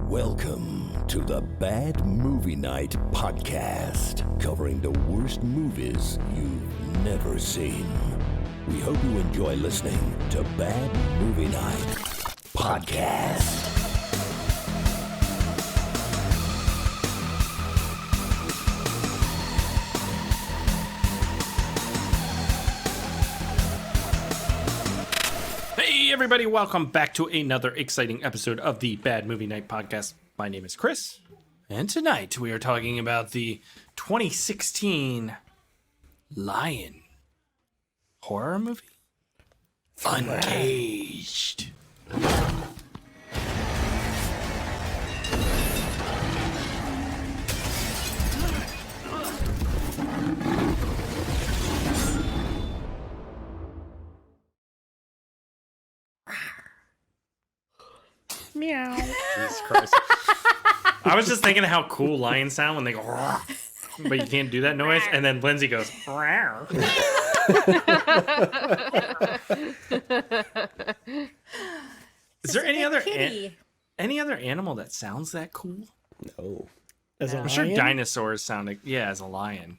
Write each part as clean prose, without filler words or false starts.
Welcome to the Bad Movie Night podcast, covering the worst movies you've never seen. We hope you enjoy listening to Bad Movie Night podcast. Hey everybody, welcome back to another exciting episode of the Bad Movie Night podcast. My name is Chris, and tonight we are talking about the 2016 Lion horror movie, Uncaged. Meow. Jesus Christ. I was just thinking how cool lions sound when they go, "Rawr," but you can't do that noise. And then Lindsay goes, "Rawr." Is there any other animal that sounds that cool? No. As a I'm sure lion? dinosaurs sounded, as a lion.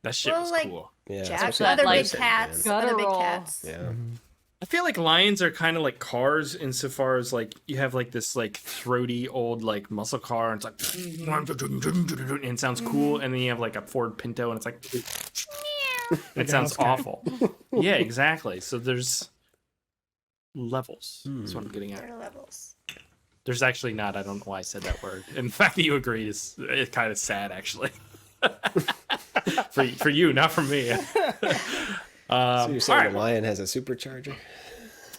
That shit was cool. Yeah. Cats, especially other big bison, cats, man. other big cats. Yeah. I feel like lions are kind of like cars insofar as like you have like this like throaty old like muscle car and it's like and it sounds cool, and then you have like a Ford Pinto and it's like it sounds awful. Yeah, exactly. So there's levels. That's what I'm getting at. There are levels. There's actually not. I don't know why I said that word. And the fact that you agreed is kind of sad, actually. for you, not for me. So you're saying all right. the lion has a supercharger?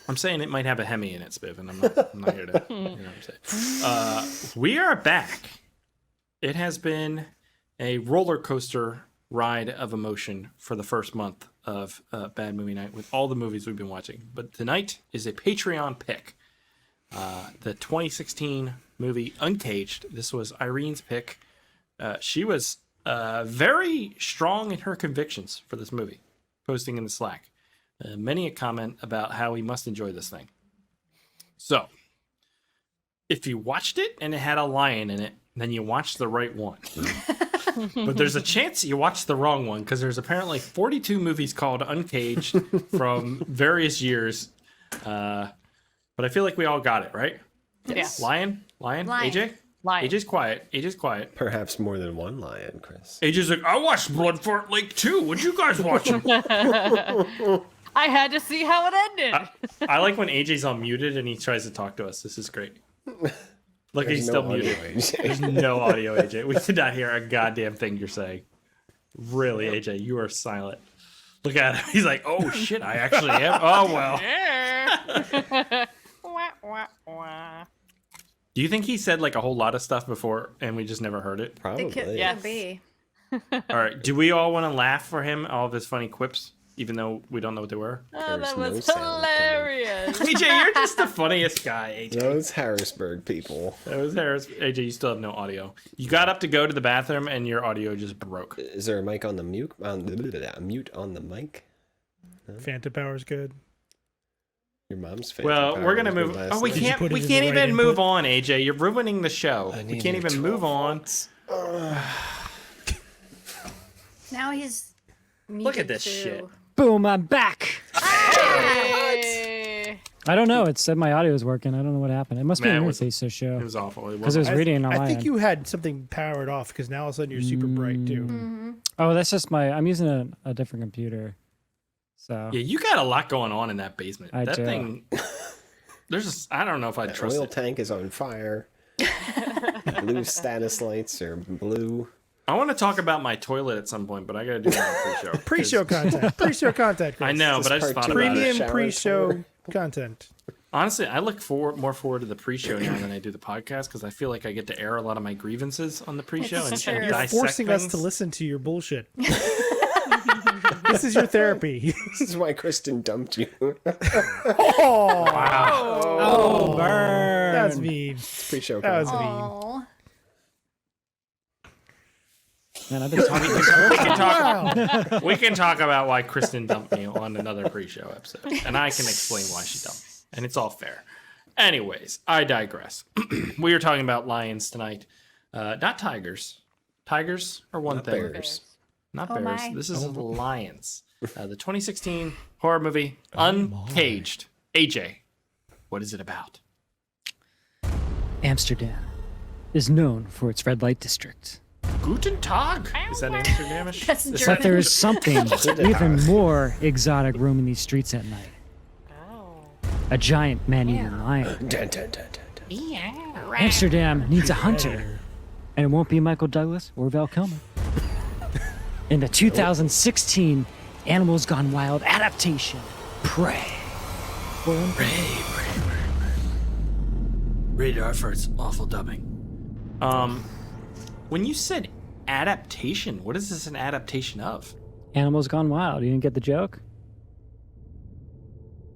I'm saying it might have a Hemi in it, Spiv, and I'm not here to. You know what I'm saying. We are back. It has been a roller coaster ride of emotion for the first month of Bad Movie Night with all the movies we've been watching. But tonight is a Patreon pick. The 2016 movie Uncaged. This was Irene's pick. She was very strong in her convictions for this movie, posting in the Slack. Many a comment about how we must enjoy this thing. So, if you watched it and it had a lion in it, then you watched the right one. But there's a chance you watched the wrong one, because there's apparently 42 movies called Uncaged from various years. But I feel like we all got it, right? Yes. Lion? AJ? Lion. AJ's quiet. Perhaps more than one lion, Chris. AJ's like, I watched Bloodfort Lake too. What'd you guys watch? I had to see how it ended. I like when AJ's unmuted and he tries to talk to us. This is great. Look, he's still muted. There's no audio, AJ. We did not hear a goddamn thing you're saying. Really, AJ, you are silent. Look at him. He's like, oh shit, I actually am. Oh well. Wah, wah, wah. Do you think he said like a whole lot of stuff before and we just never heard it? Probably. It could Yes. be. All right. Do we all want to laugh for him, all of his funny quips, even though we don't know what they were? Oh, that There's was no sound hilarious. AJ, you're just the funniest guy, AJ. Those Harrisburg people. That was Harris. AJ, you still have no audio. You got up to go to the bathroom and your audio just broke. Is there a mic on the mute? Mute on the mic? Fanta Power's good. Your mom's favorite. Well, we're gonna move. Oh, we Did you can't. put We it in can't the right even move input? on, AJ. You're ruining the show. I We need can't your even move 12 on. volts. Now he's Look at this too. shit. Boom, I'm back. Hey. I don't know. It said my audio was working. I don't know what happened. It must be Man, an it was- interface issue. It was awful. It Because it was reading on my I think end. you had something powered off because now all of a sudden you're super bright too. Oh, that's just I'm using a different computer. So Yeah, you got a lot going on in that basement. I That do. thing. There's just. I don't know if I'd The trust oil it. tank is on fire. Blue status lights are blue. I want to talk about my toilet at some point, but I gotta do that on pre-show. Pre-show content. Pre-show content. Chris. I know, but I just thought about it. Premium Shower pre-show tour. content. Honestly, I look more forward to the pre-show now than I do the podcast because I feel like I get to air a lot of my grievances on the pre-show and true. and You're dissect Forcing us things. to listen to your bullshit. This is your therapy. This is why Kristen dumped you. Oh, Wow. Oh, burn. that's mean. Pre-show That was content. mean. Oh. Man, I've been talking. We can talk about why Kristen dumped me on another pre-show episode, and I can explain why she dumped me, and it's all fair. Anyways, I digress. We are talking about lions tonight, not tigers. Tigers are one thing. Bears. Not Oh bears. my. This is lions. The 2016 horror movie Uncaged. AJ, what is it about? Amsterdam is known for its red light district. Guten Tag. Is that Amsterdamish? That's Is German. But there is something even more exotic roaming these streets at night. A giant man-eating lion. Dun, dun, dun, dun, dun. Amsterdam needs a hunter, and it won't be Michael Douglas or Val Kilmer. In the 2016 Animals Gone Wild adaptation, Prey. Rated R for its awful dubbing. When you said adaptation, what is this an adaptation of? Animals Gone Wild. You didn't get the joke?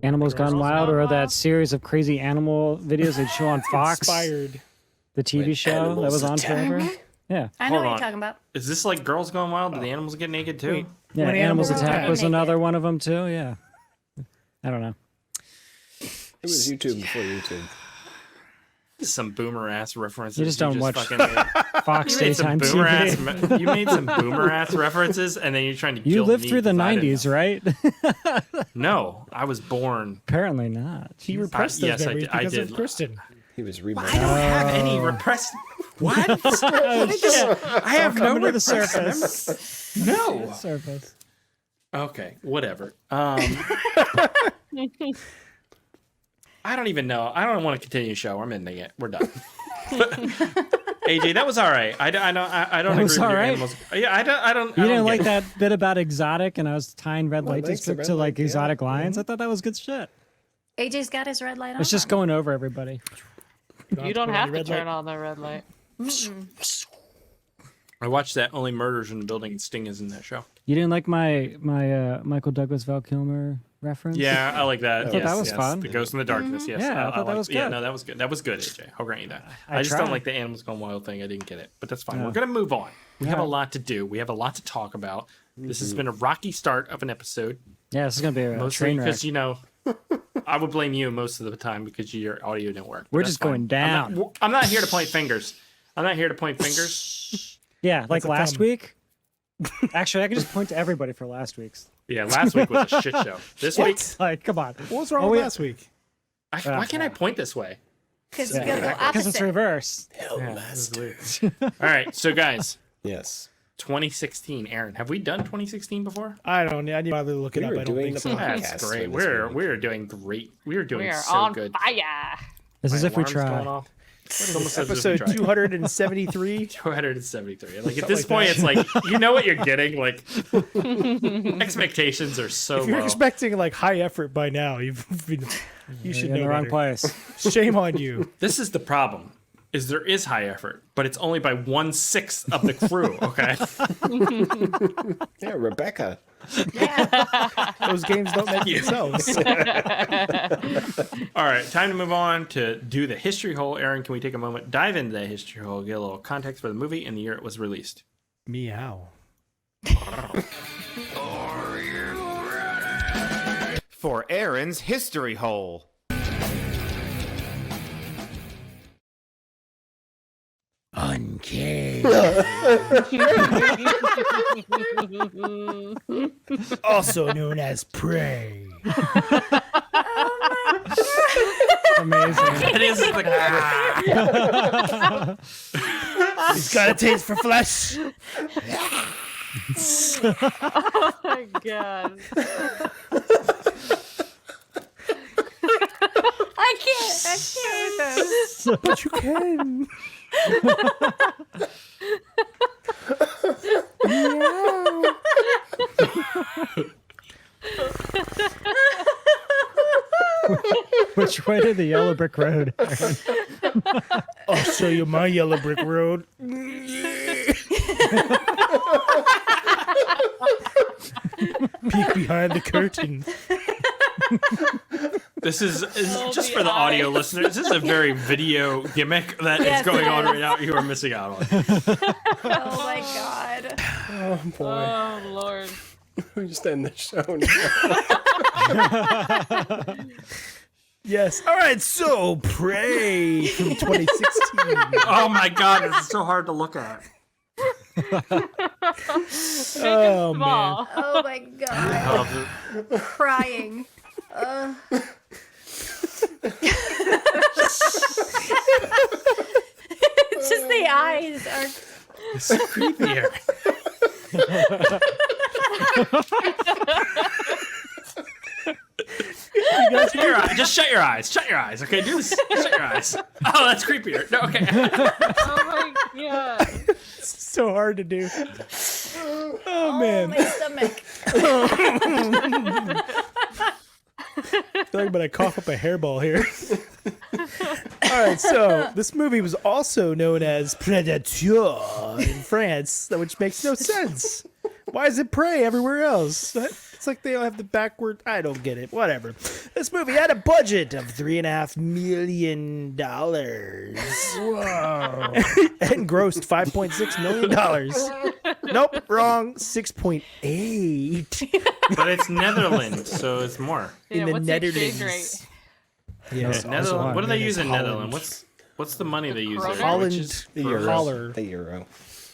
Animals Gone Animals Wild, Gone or Wild? that series of crazy animal videos they show on Fox, Inspired. the TV show that animals was on attack. forever. Yeah, I know Hold what on. you're talking about. Is this like Girls Gone Wild? Do the animals get naked too? Wait. yeah. When Animals Animals Attack Attack. was another one of them too. Yeah, I don't know. It was YouTube before YouTube. Some boomer ass references. You just don't watch fucking made. Fox You made some daytime boomer TV. ass. You made some boomer ass references, and then you're trying to. You guilt lived me through the 'cause I didn't '90s, know. right? No, I was born. Apparently not. He repressed those yes, I memories did- I because did. of Kristen. He was I reborn. don't have any repressed. What? I have no Coming to the repressed surface. memory. No. Surface. Okay, whatever. I don't even know. I don't want to continue the show. I'm ending it. We're done. AJ, that was all right. I don't That agree was with all your right? animals. Yeah, I don't. You I didn't don't like get that bit about exotic, and I was tying red light likes the district red to like light, yeah. exotic lions. I thought that was good shit. AJ's got his red light on. It's just going over everybody. You don't put have your to red turn light. on the red light. I watched that Only Murders in the Building and Sting is in that show. You didn't like my Michael Douglas Val Kilmer reference? Yeah, I like that. thought Yes, that was yes. fun. The Ghost in the Darkness. Yes, Yeah, I thought that like- was Yeah, good. no, that was good. That was good, AJ. I'll grant you that. I I just don't tried. like the Animals Gone Wild thing. I didn't get it, but that's fine. Yeah. We're gonna move on. We have a Yeah. lot to do. We have a lot to talk about. This has been a rocky start of an episode, Yeah, this is gonna be a mostly train wreck. because I would blame you most of the time because your audio didn't work. but We're that's just going fine. down. I'm not here to point fingers. I'm not here to point fingers. Yeah, like a last thumb. week. Actually, I can just point to everybody for last week's. Yeah, last week was a shit show. This week, Like, come on. What was wrong Oh, with yeah. last week? why can't I point this way? Because you gotta go Because it's opposite. reverse. Yeah, this is weird. All right, so guys, Yes. 2016. Aaron, have we done 2016 before? I don't know. I need to bother to look it We up. were I don't doing think the so. podcast. That's for great. this movie. We're doing great. We're doing We are so on good. fire. This is My if we alarm's going try. off. It almost says if we Episode tried. 273. 273. Like at Something this like point, that. it's like you know what you're getting. Like expectations are so If you're low. expecting like high effort by now, you should You're in know the wrong better. place. Shame on you. This is the problem. Is there is high effort, but it's only by 1/6 of the crew. Okay. Yeah, Rebecca. Those games don't make themselves. All right, time to move on to do the history hole. Aaron, can we take a moment, dive into the history hole, get a little context for the movie and the year it was released? Meow. For Aaron's history hole. Uncaged. Also known as Prey. Amazing. It is the He's got a taste for flesh. Oh my god. I can't with this. But you can. Which way to the yellow brick road? I'll show you my yellow brick road. Peek behind the curtain. This is Oh, just the for the audio eyes. listeners. This is a very video gimmick that Yes, is going it on is. right now. You are missing out on. Oh my god. Oh boy. Oh lord. We just end the show now. Yes. All right. So, Prey from 2016. Oh my god, this is so hard to look at. Oh, Small. Oh my god. Crying. It's just the eyes are. It's creepier. Shut your eyes. Just shut your eyes. Shut your eyes. Okay, do this. Shut your eyes. Oh, that's creepier. No, okay. Oh my god. It's so hard to do. Oh, man. My stomach. I feel like I'm going to cough up a hairball here. All right, so this movie was also known as Predator in France, which makes no sense. Why is it Prey everywhere else? It's like they all have the backward. I don't get it. Whatever. This movie had a budget of $3.5 million. Whoa. And grossed $5.6 million. Nope, wrong. 6.8. But it's Netherlands, so it's more. Yeah, In the what's the exchange Netherlands. rate? Yes, Netherlands. What do they use in Holland. Netherlands? What's the money they use there? Holland, Which is the for- Euro. The euro.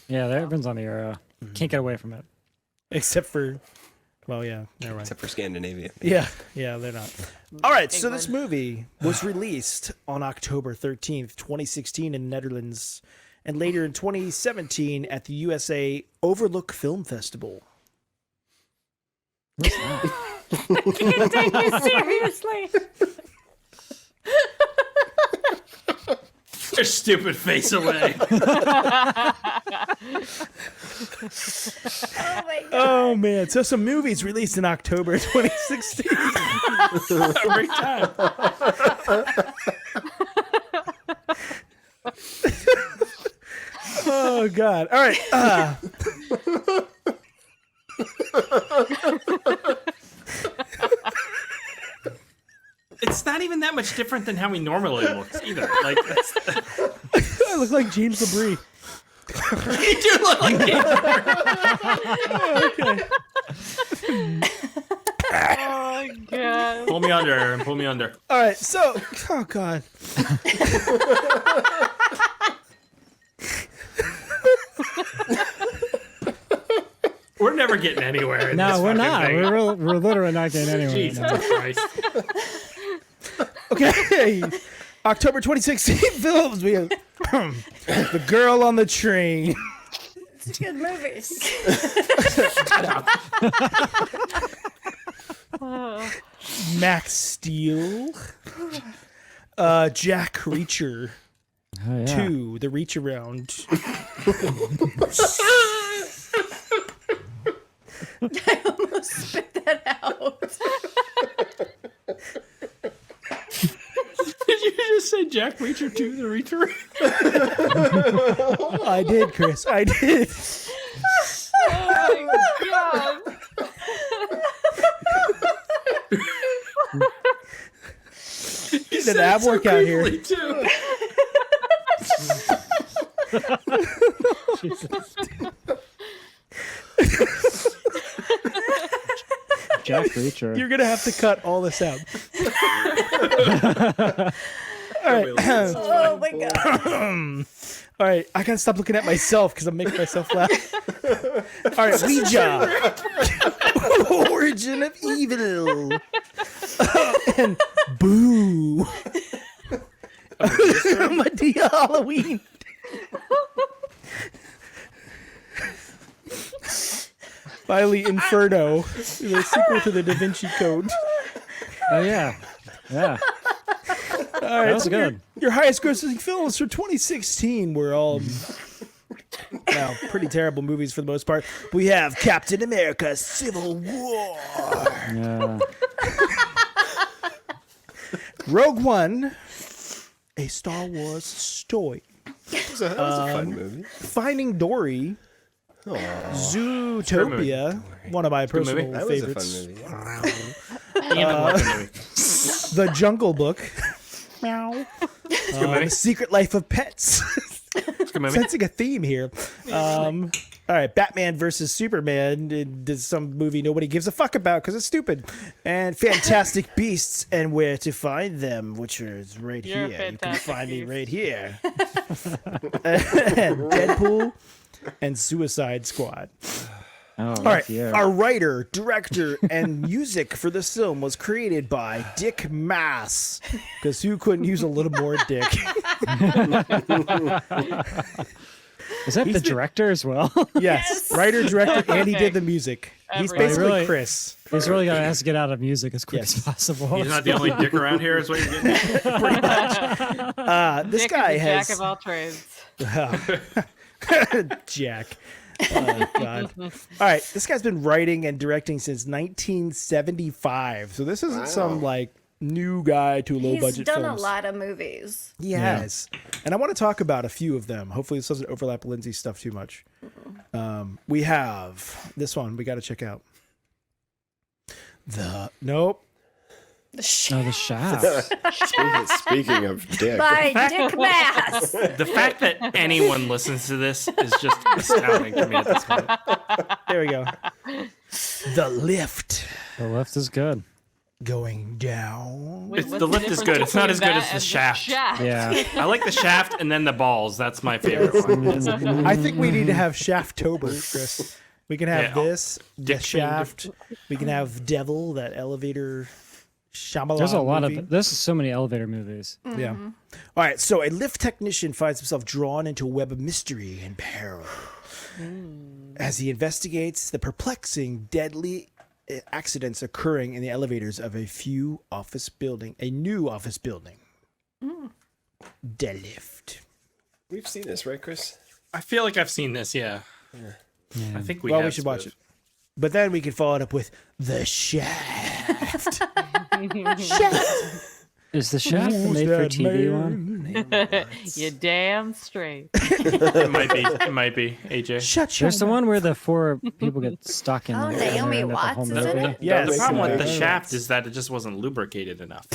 Yeah, everyone's on the Euro. Can't get away from it. Except for, well, yeah, never mind. Except for Scandinavia. Yeah, they're not. All right, so this England. movie was released on October 13th, 2016 in the Netherlands, and later in 2017 at the USA Overlook Film Festival. Can't take you seriously. Your stupid face away. Oh my god. Oh, man. So some movies released in October 2016. Every time. Oh, God. All right. It's not even that much different than how he normally looks either. Like that's I look like James LeBrie. you do look like him. Oh my god. Pull me under, Aaron. Pull me under. All right, so, oh, God. We're never getting anywhere. In No, this we're fucking not. thing. We're literally not getting anywhere. Jesus Right now. Christ. Okay. October 2016 films. We have The Girl on the Train. It's good movies. Max Steel. Jack Reacher. Oh, yeah. 2. The Reach Around. I almost spit that out. Did you just say Jack Reacher 2, the Reacher? I did, Chris. I did. Oh my god. Getting an ab workout here. Too. Jack Reacher. You're going to have to cut all this out. All right. Oh my god. All right. I got to stop looking at myself because I'm making myself laugh. All right. Ouija. Origin of Evil. And Boo. Madea Halloween. Finally, Inferno, the sequel to the Da Vinci Code. Oh yeah, yeah. All right, That was so good. Your highest grossing films for 2016 were all pretty terrible movies for the most part. We have Captain America: Civil War, Yeah. Rogue One, a Star Wars story, That was a fun movie. Finding Dory, Zootopia, one of my personal movie. That was a favorites. fun movie. The Jungle Book, The Secret Life of Pets. It's a good movie. Sensing a theme here. All right, Batman versus Superman did some movie nobody gives a fuck about because it's stupid. And Fantastic Beasts and Where to Find Them, which is right You're here. You can Fantastic find me Beast. right here. And Deadpool and Suicide Squad. Oh, All right, yeah. our writer, director, and music for this film was created by Dick Maas, because who couldn't use a little more dick? Is that the director as well? Yes, writer, director, and he did the music. He's Everyone. basically Really? Chris. He's really got to get out of music as quick Yes. as possible. He's not the only dick around here, is what you're getting at. This Dick guy is the has jack of all trades. Jack. Oh God! All right, this guy's been writing and directing since 1975, so this isn't some like new guy to low He's budget done films. a lot of movies. He has, and I want to talk about a few of them. Hopefully, this doesn't overlap Lindsay's stuff too much. We have this one we got to check out. Nope. Oh, The Shaft. Speaking of dick, By Dick Maas. The fact that anyone listens to this is just astounding to me at this point. There we go. The Lift The Lift is good. going down. Wait, what's The Lift is difference good. It's not as between good that as The and Shaft. Yeah. I like the shaft and then the balls. That's my favorite one. I think we need to have Shafttober, Chris. We can have Yeah. this, the Dick Shaft. We can have Devil, that elevator. Shyamalan There's a lot movie. of there's so many elevator movies. Yeah. All right. So a lift technician finds himself drawn into a web of mystery and peril as he investigates the perplexing, deadly accidents occurring in the elevators of a new office building. The Lift. we've seen this, right, Chris? I feel like I've seen this, yeah. I think we Well, have. we should watch it. But then we can follow it up with The Shaft. Is the Shaft the Who's made for that TV man? one? You're damn straight. It might be, AJ. Shut your There's the one where the four people get stuck in Oh, there. and Naomi they end up at Watts home is in movie. it? Yes. The problem with the Yeah. shaft is that it just wasn't lubricated enough.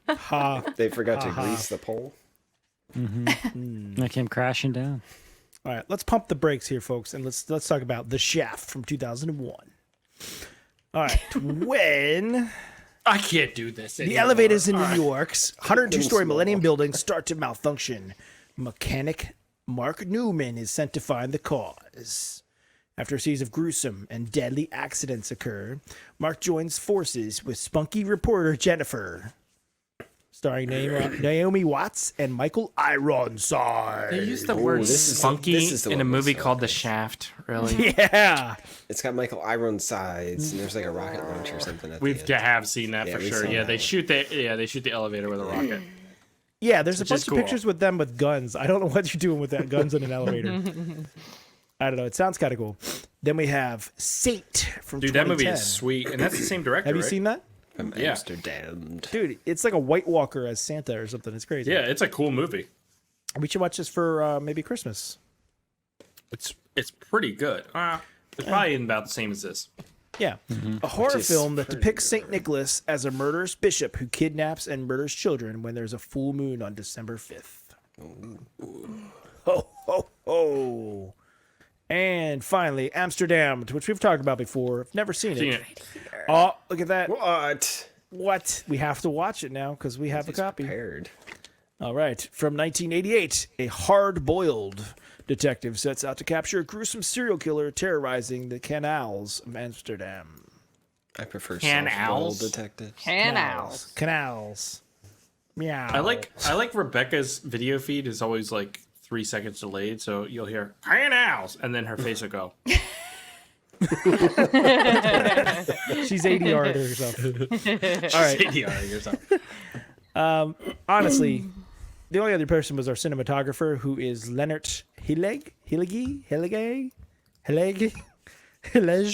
Ha. They forgot to grease the pole. And they came crashing down. All right, let's pump the brakes here, folks, and let's talk about The Shaft from 2001. All right, when I can't do this the anymore. elevators in New York's 102-story Millennium Building start to malfunction, mechanic Mark Newman is sent to find the cause. After a series of gruesome and deadly accidents occur, Mark joins forces with spunky reporter Jennifer, starring Naomi Watts and Michael Ironside. They used the word this is- spunky this is the in a one movie that's called The Shaft. Really? Yeah. It's got Michael Ironsides, and there's like a rocket launcher or something at We the end. have seen that Yeah, for we've sure. seen Yeah, that they one. shoot the elevator with a rocket. Yeah, there's a Which is bunch of cool. pictures with them with guns. I don't know what you're doing with that guns in an elevator. I don't know. It sounds kind of cool. Then we have Saint from Dude, that 2010. movie is sweet, and that's the same director. Have you right? seen that? From Yeah. Amsterdam. Dude, it's like a White Walker as Santa or something. It's crazy. Yeah, it's a cool movie. We should watch this for maybe Christmas. It's pretty good. It's probably about the same as this. Yeah. A horror is film that pretty depicts St. Nicholas as a murderous bishop who kidnaps and murders children when there's a full moon on December 5th. Ho, ho, ho. And finally, Amsterdam, which we've talked about before. I've never seen Seen it. it. Oh, look at that. What? What? We have to watch it now because we have a copy. Prepared. All right. From 1988, a hard-boiled detective sets out to capture a gruesome serial killer terrorizing the canals of Amsterdam. I prefer Canals? soft-boiled detectives. Canals. Canals. Meow. I like Rebecca's video feed is always like 3 seconds delayed, so you'll hear canals, and then her face will go. She's ADR or something. All right. CDR or something. Honestly, the only other person was our cinematographer, who is Leonard Hillige,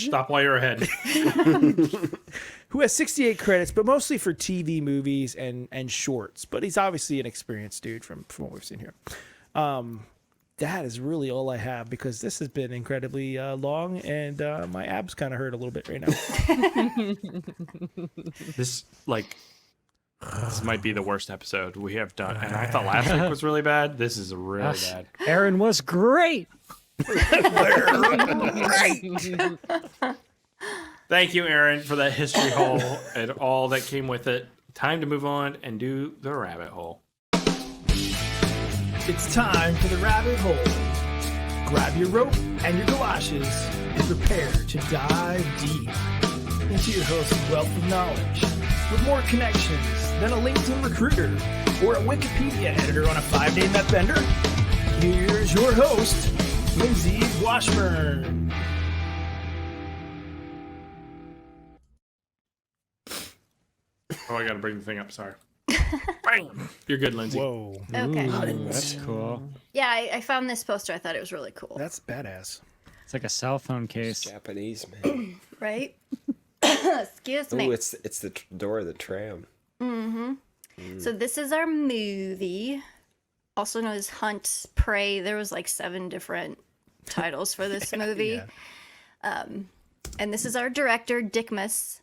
Stop while you're ahead. who has 68 credits, but mostly for TV, movies, and shorts. But he's obviously an experienced dude from what we've seen here. That is really all I have because this has been incredibly long, and my abs kind of hurt a little bit right now. This like This might be the worst episode we have done. And I thought last week was really bad. This is really bad. Aaron was great. Thank you, Aaron, for that history hole and all that came with it. Time to move on and do the rabbit hole. It's time for the rabbit hole. Grab your rope and your galoshes and prepare to dive deep into your host's wealth of knowledge with more connections than a LinkedIn recruiter or a Wikipedia editor on a 5-day met bender. Here's your host, Lizzy Washburn. Oh, I gotta bring the thing up. Sorry. Bam! You're good, Lindsay. Whoa, Okay. That's cool. Yeah, I found this poster. I thought it was really cool. that's badass. It's like a cell phone case. Japanese, man. Right? Excuse me. Ooh, it's the door of the tram. So this is our movie, also known as Hunt, Prey. There was like 7 different titles for this movie. And this is our director, Dickmas.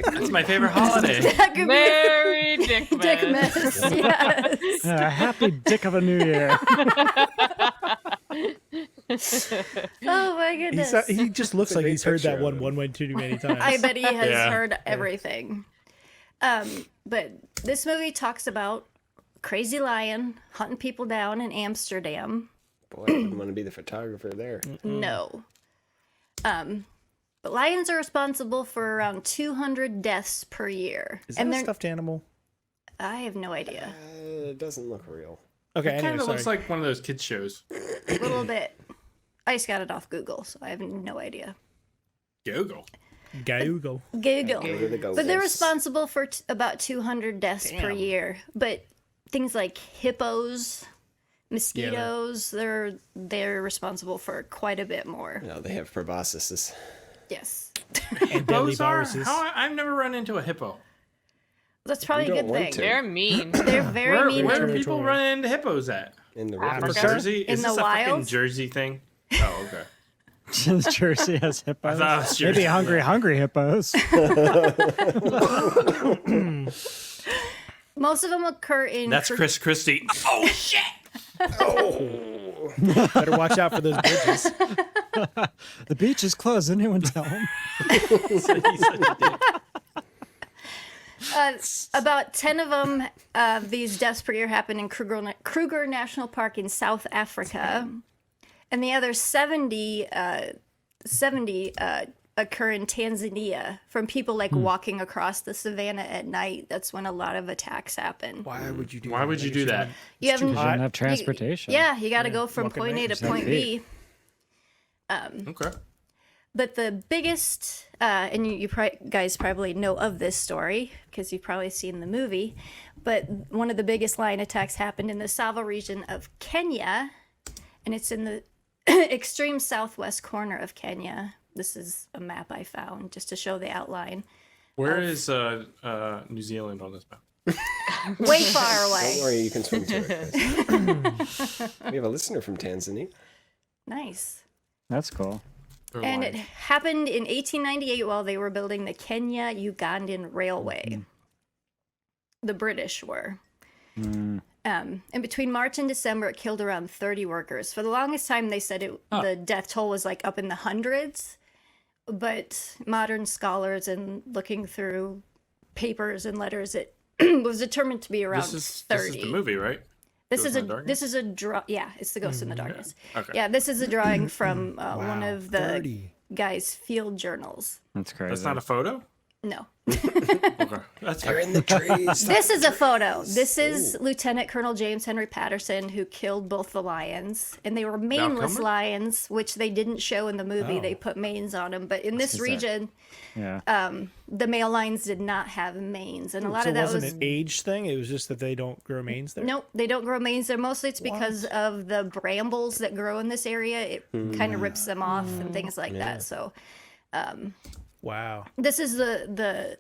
That's my favorite holiday. Merry Dickmas. Dickmas, yes. Happy dick of a new year. Oh my goodness. He just looks like great he's heard that picture of one way too many times. I bet he has Yeah. heard everything. But this movie talks about crazy lion hunting people down in Amsterdam. Boy, I wouldn't want to be the photographer there. No. But lions are responsible for around 200 deaths per year. Is that and a they're stuffed animal? I have no idea. It doesn't look real. Okay, It anyway, kind of looks sorry. like one of those kids shows. A little bit. I just got it off Google, so I have no idea. Google. Gaugo. Google. Where the But they're goes. responsible for about 200 deaths per Damn. year. But things like hippos, mosquitoes, they're responsible for quite a bit more. No, they have proboscises. Yes. And deadly Those are. viruses. I've never run into a hippo. That's probably a You good don't want thing. to. They're mean. They're very mean. Where are Territory. people running into hippos at? In the Africa? rivers. Jersey? In Is the this a fucking wild? Jersey thing? Oh, okay. Jersey has I hippos. thought it was Jersey. Maybe hungry hippos. Most of them occur in. That's Chris Christie. Oh shit! Better watch out for those bridges. The beach is closed. Didn't anyone tell him? He's such a dick. About 10 of them, these deaths per year happen in Kruger National Park in South Africa. And the other 70 occur in Tanzania from people like walking across the savannah at night. That's when a lot of attacks happen. Why would you do Why would you do that? You haven't, Shouldn't have transportation. you got to go from walking point A night to or point B. Okay. But the biggest, and you guys probably know of this story because you've probably seen the movie, but one of the biggest lion attacks happened in the Savo region of Kenya, and it's in the extreme southwest corner of Kenya. This is a map I found just to show the outline. Where is New Zealand on this map? Way far Don't away. worry, you can swim to it. Chris. We have a listener from Tanzania. Nice. That's cool. They're And lying. it happened in 1898 while they were building the Kenya-Ugandan Railway. The British were. And between March and December, it killed around 30 workers. For the longest time, they said the death toll was like up in the hundreds. But modern scholars and looking through papers and letters, it was determined to be around This is 30. the movie, right? This Ghost is in the Darkness? yeah, it's the Ghost in the Darkness. Okay. Yeah, this is a drawing from one of the 30. guy's field journals. That's crazy. That's not a photo? No. Okay. That's They're fair. in the trees. This is a photo. This is Lieutenant Colonel James Henry Patterson, who killed both the lions. And they were maneless Kilmer? lions, which they didn't show in the movie. Oh. They put manes on them. But in this is that? region, Yeah. the male lions did not have manes. And a lot So of it that wasn't was... an age thing. It was just that they don't grow manes there. Nope, they don't grow manes there. Mostly it's because of the brambles that grow in this area. It kind of rips them off and things like that. So Wow. this is the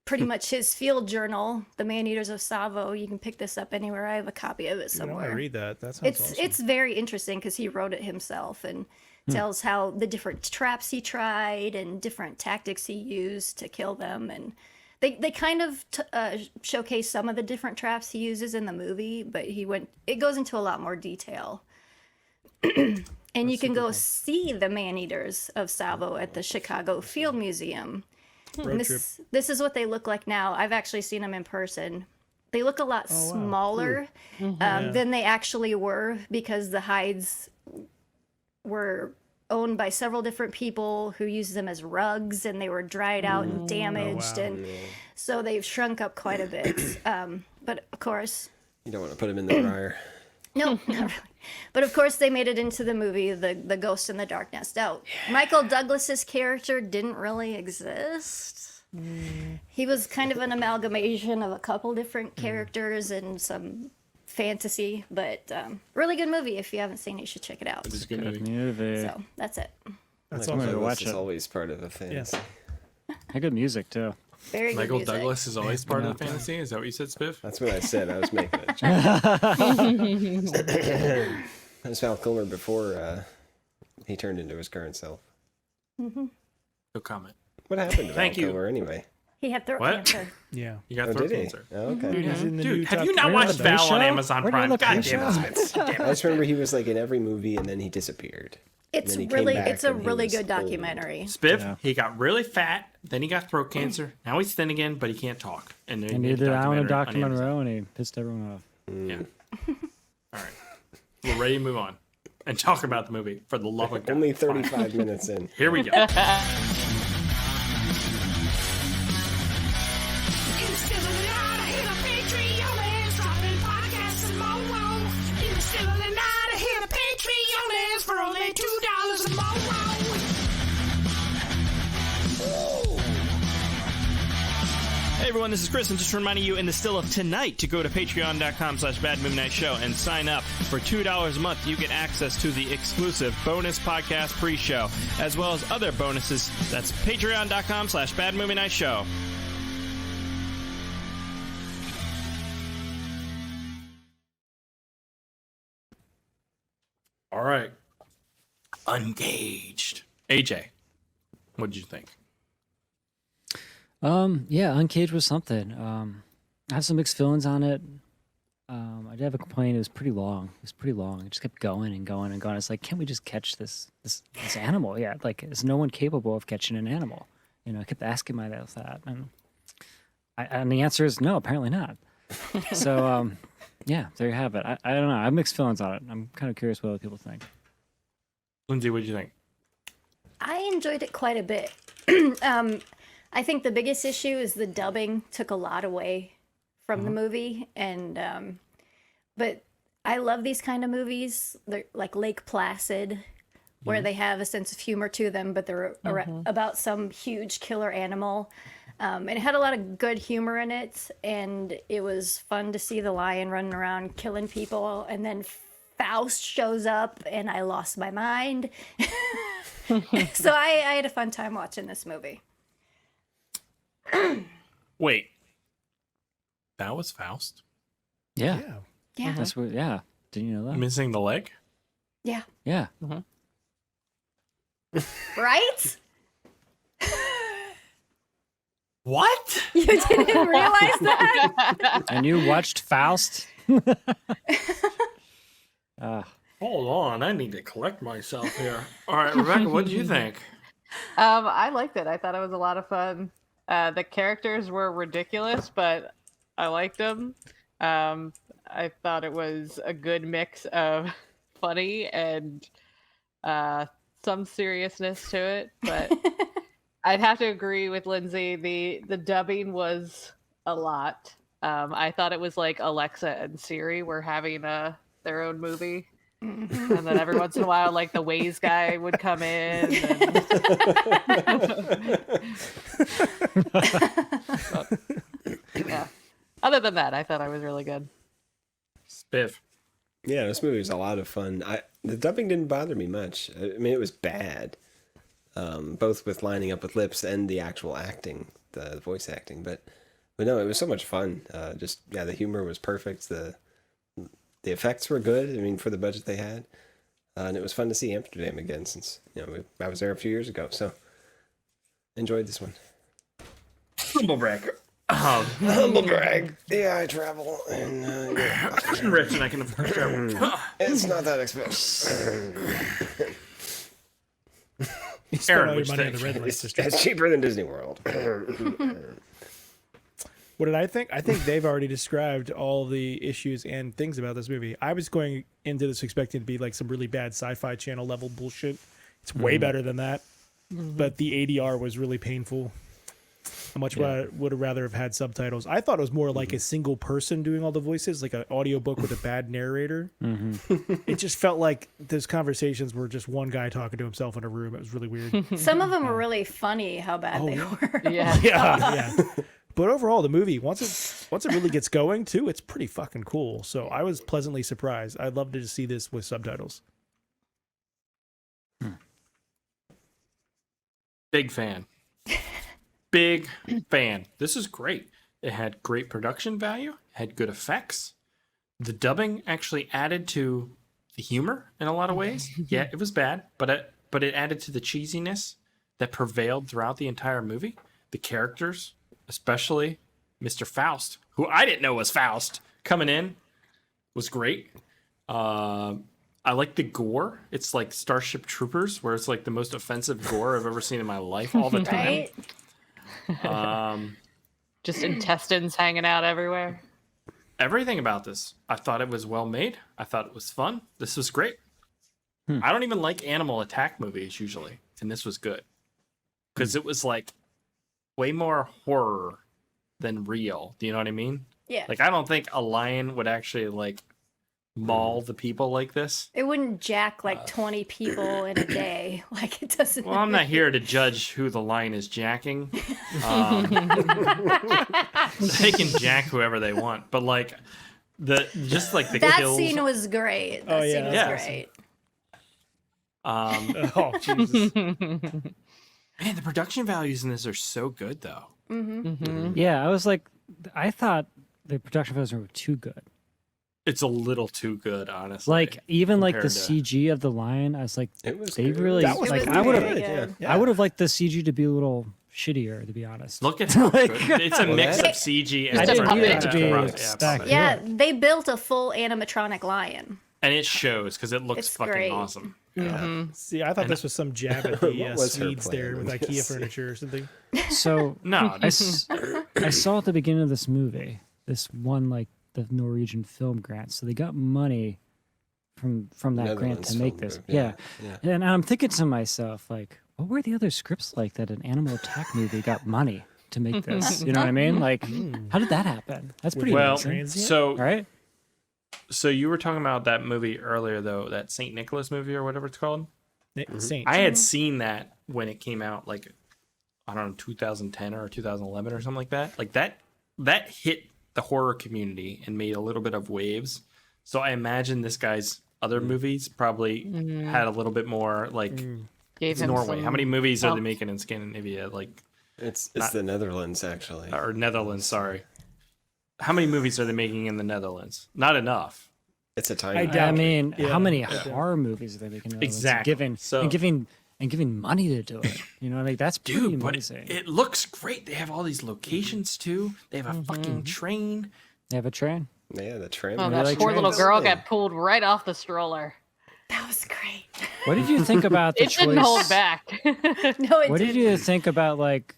pretty much his field journal, The Man-Eaters of Savo. You can pick this up anywhere. I have a copy of it I want somewhere. to read that. That sounds awesome. It's very interesting because he wrote it himself, and Tells how the different traps he tried and different tactics he used to kill them, and they kind of showcase some of the different traps he uses in the movie, but it goes into a lot more detail. And you can go see the man-eaters of Savo at the Chicago Field Museum. And this is what they look like now. I've actually seen them in person. They look a lot smaller than they actually were, because the hides were owned by several different people who used them as rugs, and they were dried out and damaged, and so they've shrunk up quite a bit. But of course, You don't want to put him in the dryer. no, not really. But of course, they made it into the movie, the Ghost in the Darkness. Now, Michael Douglas's character didn't really exist. He was kind of an amalgamation of a couple different characters and some fantasy, but really good movie. If you haven't seen it, you should check it out. It's a good movie. So that's it. That's Michael all. Douglas watch is it. always part of the fantasy. Had good music too. Very good Michael music. Douglas is always part of the fantasy. Is that what you said, Spiff? That's what I said. I was making a joke. That was Val Kilmer before he turned into his current self. No comment. What happened to Thank Val you. Kilmer anyway? He had throat What? cancer. Yeah. You got Oh, throat did he? cancer. Oh, okay. He's in the new Dude, have Top you not Gun. watched Val on show? Amazon Where do you Prime? look God at damn the it, Spitz. I just remember he was like in every movie and then he disappeared. It's then he came really, back it's a and he really was good old. documentary. Spiff, Yeah. he got really fat, then he got throat cancer. Now he's thin again, but he can't talk. And then he And made he did Alan and documentary Dr. on Amazon. Monroe, and he pissed everyone off. Yeah. All right. We're ready to move on and talk about the movie, for the love of God. Only Fine. 35 minutes in. Here we go. Hey everyone, this is Chris. I'm just reminding you in the still of tonight to go to patreon.com/badmoonnightshow and sign up. For $2 a month, you get access to the exclusive bonus podcast pre-show, as well as other bonuses. That's patreon.com/badmovienightshow. All right. Uncaged. AJ, what did you think? Yeah, Uncaged was something. I have some mixed feelings on it. I did have a complaint. It was pretty long. It just kept going and going and going. It's like, can't we just catch this animal? Yeah, like, is no one capable of catching an animal? You know, I kept asking myself that, and the answer is no, apparently not. So, yeah, there you have it. I don't know. I have mixed feelings on it. I'm kind of curious what other people think. Lindsay, what did you think? I enjoyed it quite a bit. I think the biggest issue is the dubbing took a lot away from the movie, and but I love these kind of movies. They're like Lake Placid, where they have a sense of humor to them, but they're about some huge killer animal. And it had a lot of good humor in it, and it was fun to see the lion running around killing people, and then Faust shows up, and I lost my mind. So I had a fun time watching this movie. Wait. That was Faust? Yeah, Yeah. Yeah. that's what. Yeah, didn't you know that? Missing the leg? Yeah. Yeah. Right? What? You didn't realize that? And you watched Faust? Hold on, I need to collect myself here. All right, Rebecca, what did you think? I liked it. I thought it was a lot of fun. The characters were ridiculous, but I liked them. I thought it was a good mix of funny and some seriousness to it. But I'd have to agree with Lindsay. The dubbing was a lot. I thought it was like Alexa and Siri were having their own movie. And then every once in a while, like the Waze guy would come in. Yeah. Other than that, I thought I was really good. Spiff. Yeah, this movie was a lot of fun. The dubbing didn't bother me much. I mean, it was bad, both with lining up with lips and the actual acting, the voice acting. But no, it was so much fun. The humor was perfect. The effects were good. I mean, for the budget they had, And it was fun to see Amsterdam again since I was there a few years ago. So enjoyed this one. Humble brag. Humble brag. Yeah, I travel and I'm rich and I can afford travel. it's not that expensive. You spent Aaron, all your which money on thing? the red light district. It's cheaper than Disney World. What did I think? I think they've already described all the issues and things about this movie. I was going into this expecting to be like some really bad Sci-Fi Channel level bullshit. It's way better than that. But the ADR was really painful. I would have rather have had subtitles. I thought it was more like a single person doing all the voices, like an audiobook with a bad narrator. It just felt like those conversations were just one guy talking to himself in a room. It was really weird. Some of them were really funny how bad they were. Yeah. Yeah. But overall, the movie, once it really gets going, too, it's pretty fucking cool. So I was pleasantly surprised. I'd love to see this with subtitles. Big fan. Big fan. This is great. It had great production value, had good effects. The dubbing actually added to the humor in a lot of ways. Yeah, it was bad, but it added to the cheesiness that prevailed throughout the entire movie. The characters, especially Mr. Faust, who I didn't know was Faust, coming in was great. I like the gore. It's like Starship Troopers, where it's like the most offensive gore I've ever seen in my life all the time. Right? Just intestines hanging out everywhere. Everything about this, I thought it was well made. I thought it was fun. This was great. I don't even like animal attack movies usually, and this was good because it was like way more horror than real. Do you know what I mean? Yeah. Like I don't think a lion would actually like maul the people like this. It wouldn't jack like 20 people in a day. Like it doesn't. Well, I'm not here to judge who the lion is jacking. They can jack whoever they want, but like the that kills. scene was great. That scene was yeah. great. Oh, Jesus. Man, the production values in this are so good, though. Yeah, I thought the production values were too good. It's a little too good, honestly. Like even like the compared to- CG of the lion, I was like, It was they good. really That was like. really I would good. have, Yeah. I would have liked the CG to be a little shittier, to be honest. Look at how Like- good. It's a mix of CG and I didn't puppet. need it to be puppet. spec. Yeah, they built a full animatronic lion. And it shows because it looks It's fucking great. awesome. See, I thought this was some jab at the What was her Swedes there plan with with IKEA this? furniture or something. So No, I saw at the beginning of this movie, this won like the Norwegian film grant, so they got money from that grant Netherlands to make film this. group, Yeah. yeah. And I'm thinking to myself, like, what were the other scripts like that an animal attack movie got money to make this? You know what I mean? Like, how did that happen? That's pretty well, amazing. Transient? so Right? so you were talking about that movie earlier, though, that St. Nicholas movie or whatever it's called. Saint. I had seen that when it came out, like I don't know, 2010 or 2011 or something like that. Like that hit the horror community and made a little bit of waves. So I imagine this guy's other movies probably had a little bit more like Gave it's him Norway. some How many movies are they bump. making in Scandinavia? Like It's Not- the Netherlands actually. or Netherlands? Sorry. How many movies are they making in the Netherlands? Not enough. It's a tiny. I doubt I it. mean, Yeah. how many horror movies are they making? Exactly. Giving, So- and giving money to do it. You know, like that's pretty Dude, but amazing. it looks great. They have all these locations too. They have a fucking train. They have a train. Yeah, the tram. Oh, Really that like poor little trains. girl got pulled right off the stroller. That was great. What did you think about the It choice? didn't hold back. No, it What didn't. did you think about like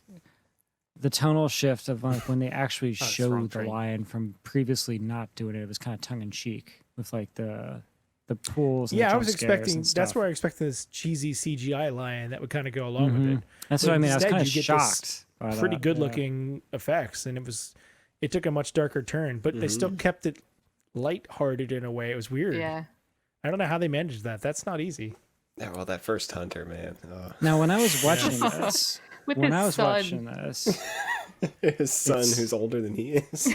the tonal shift of like when they actually wrong showed the train. lion from previously not doing it? It was kind of tongue in cheek with like the pools. And the Yeah, I jump was scares expecting. and That's stuff. where I expected this cheesy CGI lion that would kind of go along with it. That's But what I mean. I was instead kind of you get this shocked. by Pretty that, good yeah. looking effects, and it took a much darker turn, but they still kept it lighthearted in a way. It was weird. Yeah. I don't know how they managed that. That's not easy. Yeah, well, that first hunter, man. Oh. Now, when I was watching this, With when his I was son. watching this, His son, who's older than he is.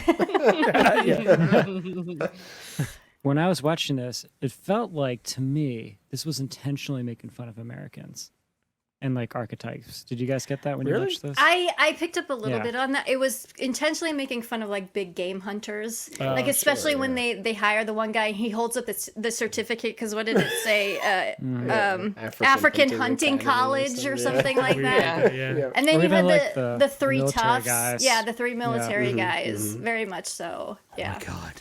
when I was watching this, it felt like to me this was intentionally making fun of Americans. and like archetypes. Did you guys get that when you Really? watched this? I picked up a little Yeah. bit on that. It was intentionally making fun of like big game hunters, Oh, like especially sure, when they hire the one guy. He holds up the certificate because what did it say? African Hunting College or something like that. Yeah. And then Or you even, had like, the three military toughs. guys. Yeah, the three military Mm-hmm, guys. Very much so. Yeah. God.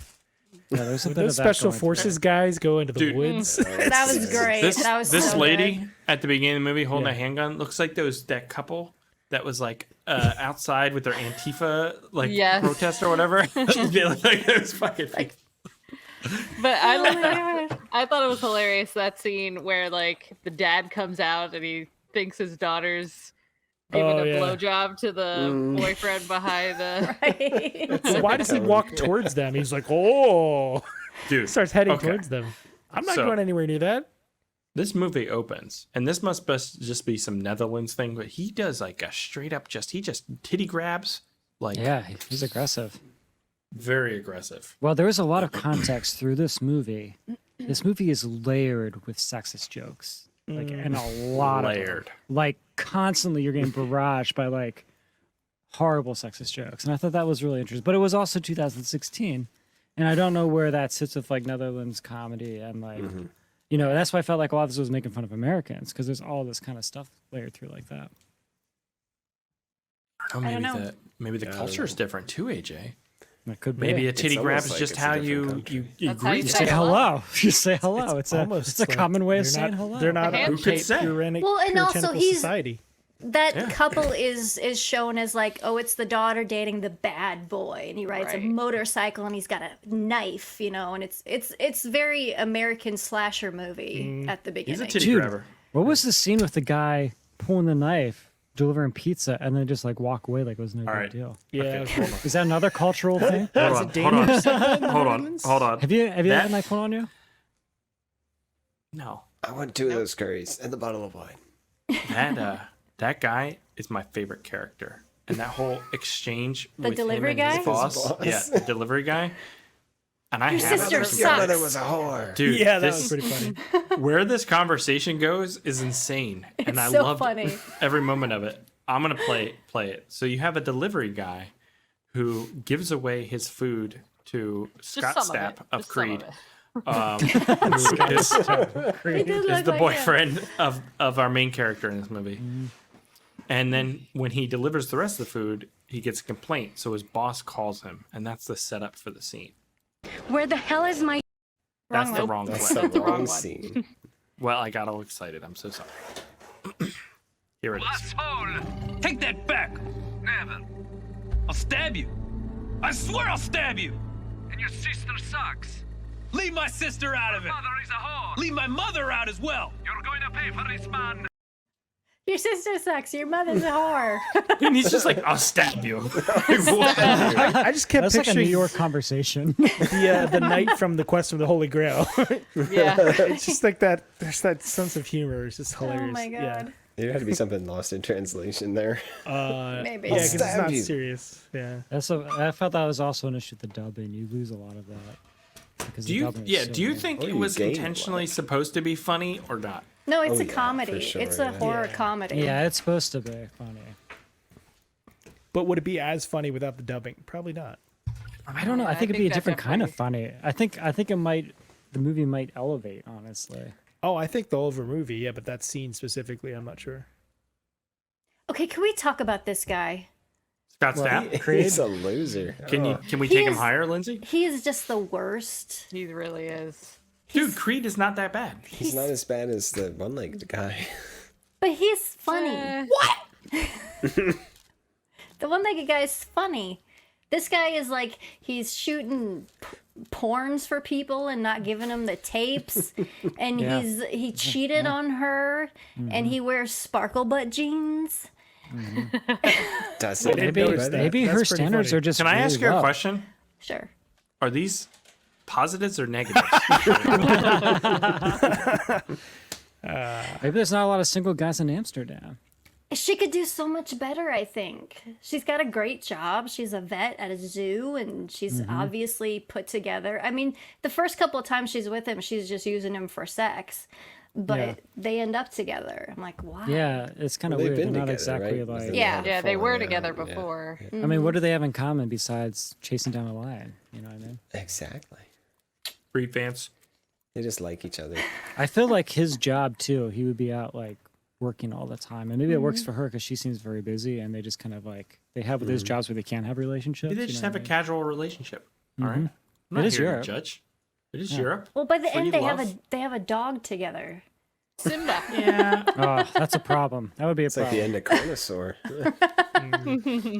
Yeah, there's a bit Those of that special going through forces guys go into the Dude. woods. That was great. That was This so lady good. at the beginning of the movie holding Yeah. a handgun looks like that couple that was like outside with their Antifa like Yes. protest or whatever. They look like those fucking fake. But I thought it was hilarious, that scene where like the dad comes out and he thinks his daughter's giving Oh, a yeah. blowjob to the boyfriend behind the. Right. So why does he walk towards them? He's like, oh, Dude, starts heading okay. towards them. I'm not So- going anywhere near that. This movie opens, and this must just be some Netherlands thing, but he does like a straight up he just titty grabs, like Yeah, he's aggressive. very aggressive. Well, there is a lot of context through this movie. This movie is layered with sexist jokes, like, and a lot of them. Layered. Like constantly, you're getting barraged by like horrible sexist jokes, and I thought that was really interesting. But it was also 2016, and I don't know where that sits with like Netherlands comedy and like, you know, that's why I felt like a lot of this was making fun of Americans because there's all this kind of stuff layered through like that. Oh, I don't know. Maybe the culture is different too, AJ. It could be. Maybe a titty almost grab is like just it's a how different you country. That's how you greet You say say someone. hello. You say hello. It's a like common way of they're saying not- hello. They're not The a handshake. Who could say? Well, and also puritanical he's- society. That Yeah. couple is shown as like, oh, it's the daughter dating the bad boy, and he rides a Right. motorcycle and he's got a knife, you know, and it's very American slasher movie at the He's beginning. a titty Dude, grabber. what was the scene with the guy pulling the knife, delivering pizza, and then just like walk away like it was no big right. deal? Yeah. Is that another cultural thing? Hold on, hold on. Have you had That- a knife pulled on you? No, I want 2 of those curries and the bottle of wine. that guy is my favorite character, and that whole exchange The with delivery him and his guy? boss, His boss. yeah, the delivery guy. And I Your have sister some- Your mother sucks. was a whore. dude. Yeah, that this, was pretty funny. where this conversation goes is insane, and It's I so loved funny. every moment of it. I'm gonna play it. So you have a delivery guy who gives away his food to Scott Just some Stapp of it. of Just some Creed, of it. who He did is look the like boyfriend of our main character in this movie. And then when he delivers the rest of the food, he gets a complaint. So his boss calls him, and that's the setup for the scene. Where the hell is my... That's Wrong the one. wrong That's play. the wrong one. scene. Well, I got all excited. I'm so sorry. Here it is. Asshole! Take that back! Never. I'll stab you. I swear I'll stab you! And your sister sucks. Leave my sister out of it! Mother is a whore! Leave my mother out as well! You're going to pay for this, man! Your sister sucks. Your mother's a whore. And he's just like, I'll stab you. I just kept That's like a New picturing York conversation. the knight from the Quest of the Holy Grail. Yeah. It's just like that. There's that sense of humor. It's just hilarious. Oh my god. There had to be something lost in translation there. Maybe. Yeah, because it's Stab not you. serious. Yeah. I felt that was also an issue with the dubbing. You lose a lot of that. Because Do the you? dubbing is Yeah. so Do you bad. think Or it you was gain intentionally blood. supposed to be funny or not? No, it's Oh, a yeah, comedy. for sure, It's a yeah. horror Yeah. comedy. Yeah, it's supposed to be funny. But would it be as funny without the dubbing? Probably not. I don't know. I I think it'd think be a that's different kind of definitely- funny. I think it might. The movie might elevate. Honestly. Oh, I think the whole movie, yeah, but that scene specifically, I'm not sure. Okay, can we talk about this guy? Scott Stapp. He's a loser. Can we He take him is- higher, Lindsay? He is just the worst. He really is. Dude, Creed is not that bad. He's not as bad as the one-legged guy. But he's funny. What? The one-legged guy is funny. This guy is like, he's shooting porns for people and not giving them the tapes. And Yeah. he cheated on her. And he wears sparkle butt jeans. Doesn't Maybe- know notice that. that. Maybe That's her pretty standards funny. are just. Can I ask you really a low. question? Sure. Are these positives or negatives? Maybe there's not a lot of single guys in Amsterdam. She could do so much better, I think. She's got a great job. She's a vet at a zoo, and she's obviously put together. I mean, the first couple of times she's with him, she's just using him for sex. but they end up together. I'm like, why? Yeah, it's kind of Well, weird. they've They're been not together, exactly right? like. Yeah. Yeah, they were falling together out, yeah. before. I mean, what do they have in common besides chasing down a lion? You know what I mean? Exactly. Breed fans. They just like each other. I feel like his job too. He would be out like working all the time, and maybe it works for her because she seems very busy, and they just kind of like they have those jobs where they can't have relationships. Maybe they you just know have a what casual relationship. All right. I'm not It is here to Europe. judge. It is Europe. Well, by the Free end, they love. have a dog together. Simba. Yeah. I mean? Oh, that's a problem. That would be a It's like problem. the end of Carnosaur.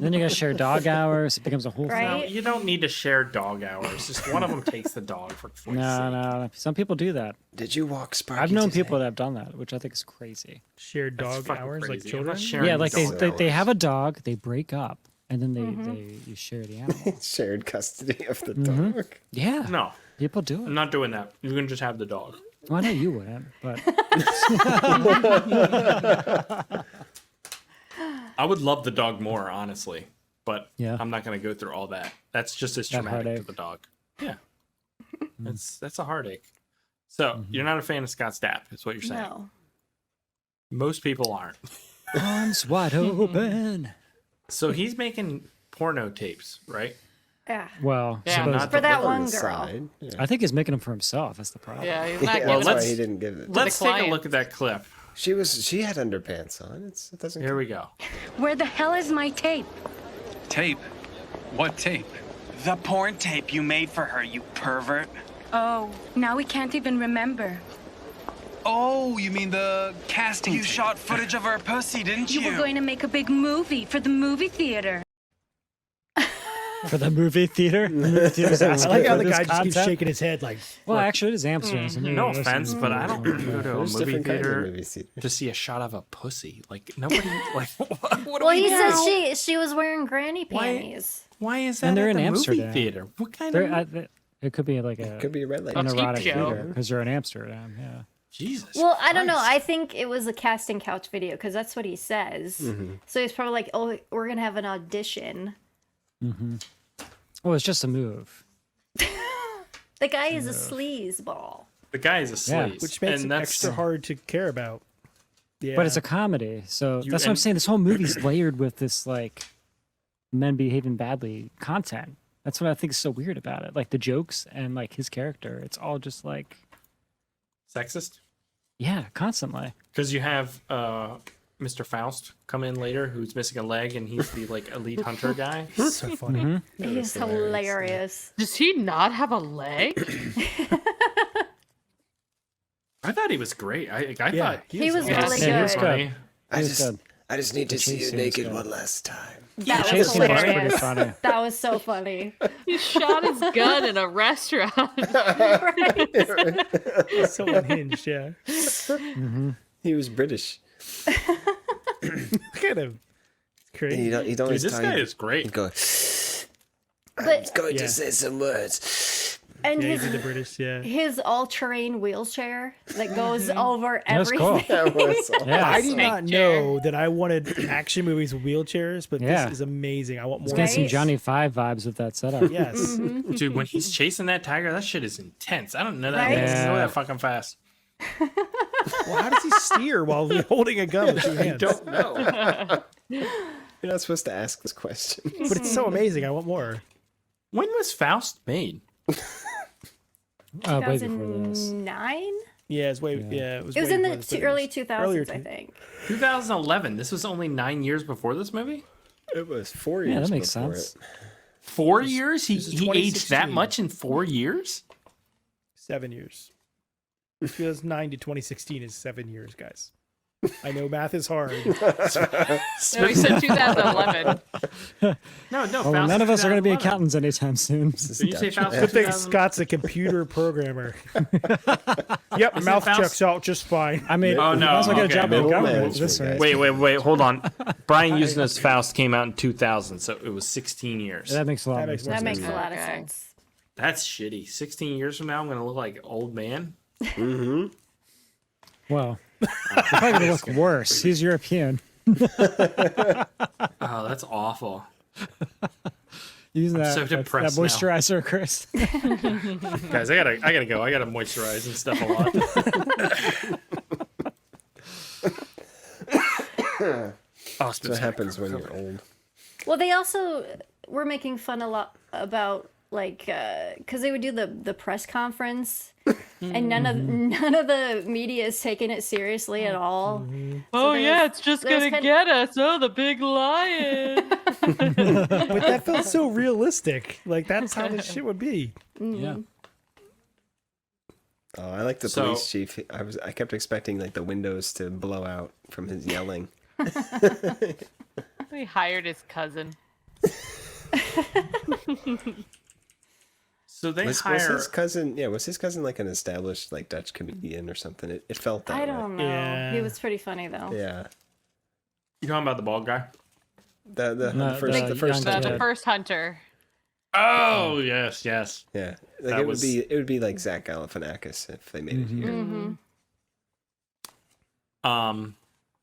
Then you gotta share dog hours. It becomes a whole thing. No, Right? you don't need to share dog hours. Just one of them takes the dog for fuck's No, sake. no. Some people do that. Did you walk Sparky I've known today? people that have done that, which I think is crazy. Shared That's dog fucking hours like crazy. I'm children. not sharing Yeah, like dog they hours. have a dog, they break up, and then you share the animal. Shared custody of the dog. Yeah, No, people do I'm it. not doing that. You can just have the dog. Well, I know you wouldn't, but I would love the dog more, honestly, but Yeah. I'm not going to go through all that. That's just as traumatic to heartache. the dog. Yeah, that's a heartache. So you're not a fan of Scott Stapp, is what you're saying. No. Most people aren't. arms wide open. So he's making porno tapes, right? Yeah. Well, Yeah. suppose- Not For that On one the girl. side. Yeah. I think he's making them for himself. That's the problem. Yeah, he's not Yeah, giving that's why let's- he didn't give it. Let's take a client. look at that clip. She had underpants on. It doesn't. Here we go. Where the hell is my tape? Tape? What tape? The porn tape you made for her, you pervert. Oh, now we can't even remember. Oh, you mean the casting You tape. shot footage of her pussy, didn't you? You were going to make a big movie for the movie theater. For the movie theater. The movie theater's I asking like how for the this guy just keeps content. shaking his head like, Well, actually, it is Amsterdam. So maybe No there's offense, some- but I don't go to a There's movie different kinds of theater movie theater. to see a shot of a pussy. Like nobody. Like what do Well, we he do? says she was wearing granny Why- panties. Why is that And they're at in the Amsterdam. movie theater? What kind They're of it could be like a Could be a red light. an cheap erotic show. theater because they're in Amsterdam. Yeah. Jesus? Well, I don't know. Christ. I think it was a casting couch video because that's what he says. So he's probably like, "Oh, we're gonna have an audition." Well, it's just a move. The guy is a sleaze ball. The guy is a Yeah. sleaze, which makes and it that's extra hard to care about. Yeah. But it's a comedy, so that's what I'm and- saying. This whole movie's layered with this like men behaving badly content. That's what I think is so weird about it. Like the jokes and like his character. It's all just like sexist. yeah, constantly. Because you have Mr. Faust come in later, who's missing a leg, and he's the like elite hunter guy. so funny. He's hilarious. Does he not have a leg? I thought he was great. I Yeah, thought He was Yeah, really he was good. good. I It was just, good. I just need to see chase you scene was naked good. one last time. That Chase was scene was pretty hilarious. funny. That was so funny. He shot his gun in a restaurant. So unhinged, yeah. He was British. Look at him. It's crazy. He'd Dude, always this tell guy you- is great. He'd go, I'm But going Yeah. to say some words. and Yeah, he did the his British, yeah. all-terrain wheelchair that goes over That was everything. cool. That was Yeah. I did not Snake chair. know that I wanted action movies with wheelchairs, but Yeah. this is amazing. I want It's more. getting some Right? Johnny Five vibes with that setup. Yes. Dude, when he's chasing that tiger, that shit is intense. I don't know that. Right? I didn't know Yeah. that fucking fast. Well, how does he steer while holding a gun with two hands? Don't know. You're not supposed to ask this question. But it's so amazing. I want more. When was Faust made? Way before this. 2009? Yeah, it's way. Yeah, it was. It was way in before the this, early but it 2000s, earlier I too. think. 2011. This was only 9 years before this movie. It was 4 years. Yeah, that makes before sense. it. 4 years? He this is aged that 2016. much in 4 years? 7 years. 2009 to 2016 is 7 years, guys. I know math is hard. No, he said 2011. No, Well, Faust none of us are going to be 2011. accountants anytime soon. Did you say Faust? Good thing 2000? Scott's a computer programmer. Yep, Isn't mouth Faust- checks out just fine. I mean, Oh, no, might as well get okay. a job in Middle government with management, this guys. right? Wait, hold on. Brian Usna's Faust came out in 2000, so it was 16 years. That makes a lot That of makes sense. That makes a lot of Okay. sense. That's shitty. 16 years from now, I'm going to look like an old man. Well, you're probably going to look worse. He's European. Oh, that's awful. Using that, so that depressed now. moisturizer, Chris. Guys, I gotta go. I gotta moisturize and stuff a lot. That's what happens when you're old. Well, they also were making fun a lot about like because they would do the press conference, and none of the media is taking it seriously at all. Oh there yeah, was- it's just there was gonna kind- get us. Oh, the big lion. But that felt so realistic. Like that's how this shit would be. Yeah. Oh, I like the So- police chief. I kept expecting like the windows to blow out from his yelling. He hired his cousin. So they Was hire. his cousin? Yeah, was his cousin like an established like Dutch comedian or something? It felt that I way. don't know. Yeah. He was pretty funny though. Yeah, You talking about the bald guy? the No, first the the first young The kid. first hunter. Oh yes, yes. yeah, like That it was- would be like Zach Galifianakis if they made it here. Mm-hmm.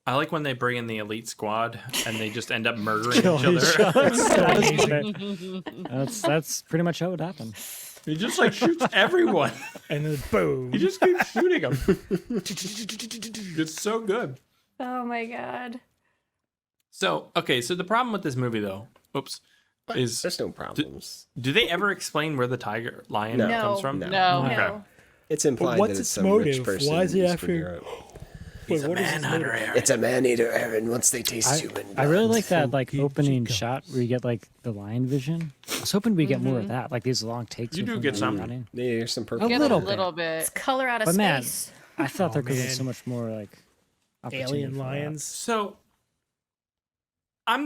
I like when they bring in the elite squad and they just end up murdering Kill each each other. other. That's pretty much how it happened. He just like shoots everyone. And then boom. He just keeps shooting them. It's so good. Oh my god. So okay, so the problem with this movie though, is There's no problems. do they ever explain where the lion No. comes from? No. No. Okay. No. It's implied what's that it's its some rich motive? person. Why is it in Eastern after- Europe. He's a what is his manhunter, motive? Aaron. It's a man-eater, Aaron. Once they taste I, human I really blood. like that like Funky opening Chico. shot where you get like the lion vision. I was hoping we get more of that, like these long takes. You of do them, get like, some. running. There's some purple. A Get little a bit. little bit. It's color out of But man, space. I thought there could be man. so much more like opportunity Alien for that. lions. So I've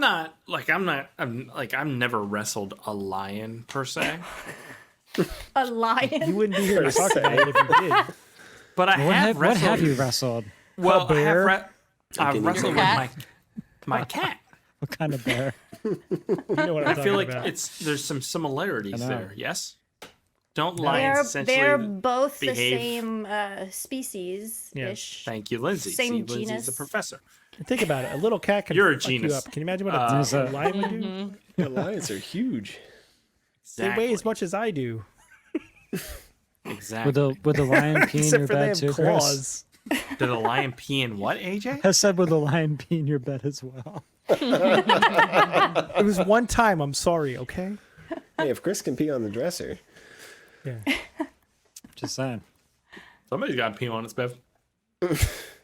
never wrestled a lion per se, A You lion. wouldn't be here to talk about it if you did. but I have What wrestled. have you wrestled? Well, A bear? I've guinea wrestled pig. with my cat. What kind of bear? You know what I'm I feel talking like about. there's some similarities I know. there. Yes. Don't lions They're essentially? both the behave- same species-ish. Thank you, Lindsay. Same See, Lindsay's genus. the professor. Think about it. A little cat can You're a fuck you genus. up. Can you imagine what There's a a- lion would do? The lions are huge. They weigh as Exactly. much as I do. Exactly. Would the lion pee in Except your for they bed have too, Chris? claws. Did a lion pee in what, AJ? I said would the lion pee in your bed as well? It was one time. I'm sorry, okay? Hey, if Chris can pee on the dresser, Yeah. Just saying. Somebody's got to pee on its bed.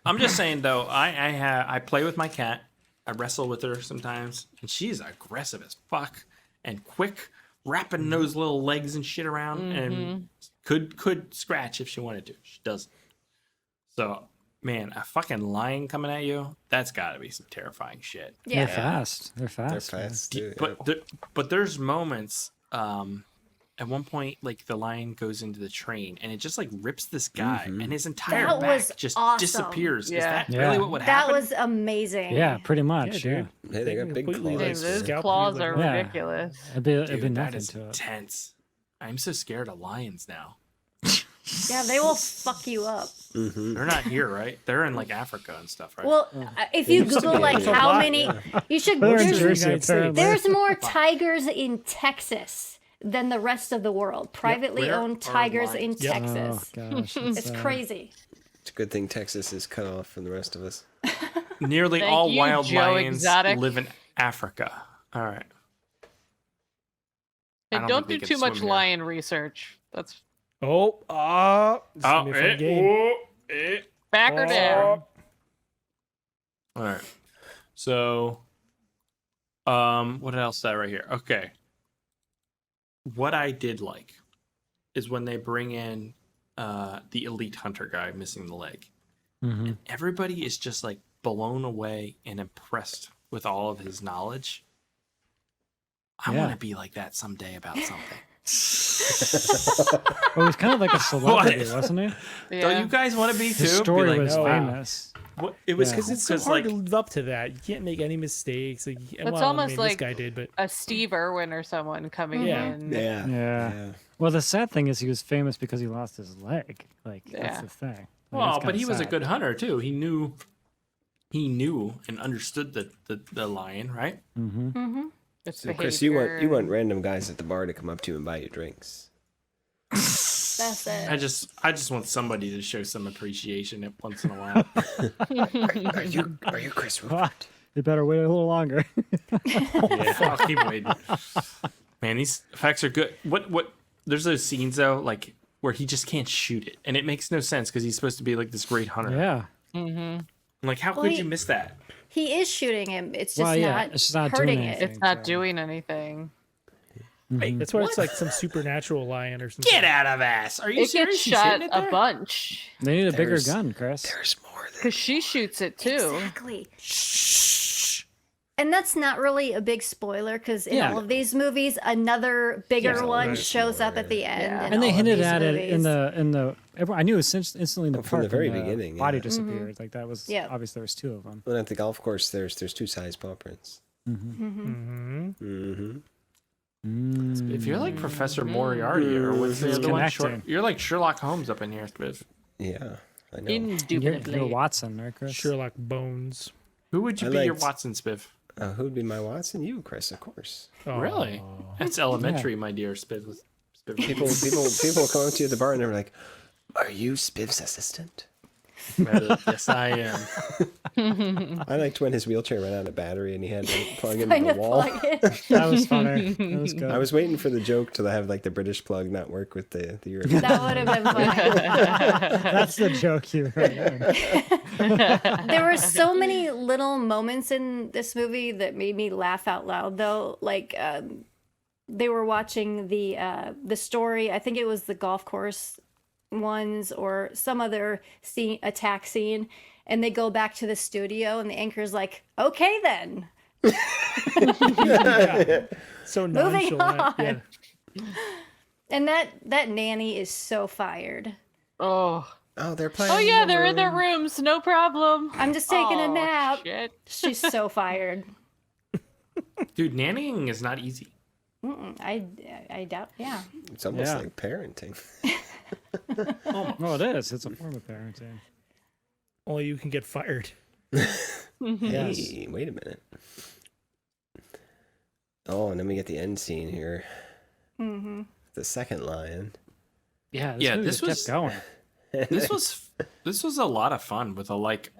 I'm just saying though, I play with my cat. I wrestle with her sometimes, and she's aggressive as fuck and quick, wrapping those little legs and shit around, and could scratch if she wanted to. She doesn't. So, man, a fucking lion coming at you, that's got to be some terrifying shit. Yeah. They're fast. They're fast. they're man. fast too. But there's moments. At one point, like the lion goes into the train, and it just like rips this guy, and his entire That back was just awesome. disappears. Is Yeah. that Yeah. really what would That happen? was amazing. Yeah, pretty much. Yeah, Yeah, dude. Hey, they got big Completely, claws. like, Dude, those scalp you, claws like, are Yeah. ridiculous. It'd be Dude, that nothing is to it. intense. I'm so scared of lions now. Yeah, they will fuck you up. They're not here, right? They're in like Africa and stuff, right? Well, if you Google like That's a how lot, many, you should. They're in There's- Jersey, United States. apparently. There's more tigers in Texas than the rest of the world. Privately Where owned are tigers in lions? Yep. Oh Texas. gosh, It's crazy. It's a good thing Texas is cut off from the rest of us. Nearly Thank all you, wild Joe lions Exotic. live in Africa. All right. I And don't don't do think they can too much swim here. lion research. That's Oh, this is gonna be a fun game. back or down. All right. So, what else is that right here? Okay. What I did like is when they bring in the elite hunter guy missing the leg. Mhm. Everybody is just like blown away and impressed with all of his knowledge. I Yeah. want to be like that someday about something. Well, he's kind of like a celebrity, What? wasn't he? Yeah. Don't you guys want to be too? His Be story like, was no. famous. What? It was Yeah. Because it's so because hard like to live up to that. You can't make any mistakes. Like, well, almost I mean, like- this guy did, but a Steve Irwin or someone coming Yeah. in? Yeah. Well, the sad thing is he was famous because he lost his leg. Like that's Yeah. the thing. Like, well, it's but kinda he was a sad. good hunter too. He knew and understood the lion, right? It's So Chris, you behavior. want random guys at the bar to come up to you and buy you drinks. That's it. I just want somebody to show some appreciation once in a while. Are you Chris? What? They better wait a little longer. Yeah, I'll keep waiting. Man, these effects are good. What? There's those scenes though, like where he just can't shoot it, and it makes no sense because he's supposed to be like this great hunter. Yeah. I'm like, how could you miss that? He is shooting him. It's just It's just not hurting doing it. anything. It's not doing anything. Wait, That's why what? it's like some supernatural lion or something. Get out of ass! Are you It serious? gets He's shot hitting it a there? bunch. They need a bigger There's- gun, Chris. There's more than Because she shoots it too. Exactly. Shh. And that's not really a big spoiler because in Yeah. all of these movies, another bigger Yeah, one there's shows up more. at the end. Yeah. in And they all of hinted these at it in movies. the. I knew it was instantly in the Well, from the park very when beginning, Body yeah. disappeared. Like that was Yeah. obvious. There was two of them. When at the golf course, there's two size paw prints. Mm-hmm. Mm-hmm. If you're like Professor Moriarty or what's the It's other one? connecting. You're like Sherlock Holmes up in here, Spiff. Yeah, I know. You're Indubitably. Watson, right, Chris? Sherlock Bones. Who would you I be your liked- Watson, Spiff? Who'd be my Watson? You, Chris, of course. Oh. Really? That's elementary, my dear Spiff. People come up to you at the bar and they're like, "Are you Spiv's assistant?" Yes, I am. I liked when his wheelchair ran out of battery and he had to plug into Kind the of wall. plug it. That was funny. That was good. I was waiting for the joke to have like the British plug not work with the European. That would have been funny. That's the joke you heard. There were so many little moments in this movie that made me laugh out loud though. Like they were watching the story, I think it was the golf course ones or some other attack scene, and they go back to the studio and the anchor's like, okay then, So moving nonchalant. on. Yeah. And that nanny is so fired. Oh. Oh, they're playing. Oh yeah, they're in their rooms, no problem. I'm just taking a Oh, nap. Shit. She's so fired. Dude, nannying is not easy. I doubt. Yeah. It's almost Yeah. like parenting. Well, it is. It's a form of parenting. Only you can get fired. Hey, wait a minute. Oh, and then we get the end scene here. Mm-hmm. The second lion. Yeah, Yeah, movie this just kept was- going. This was a lot of fun with a like,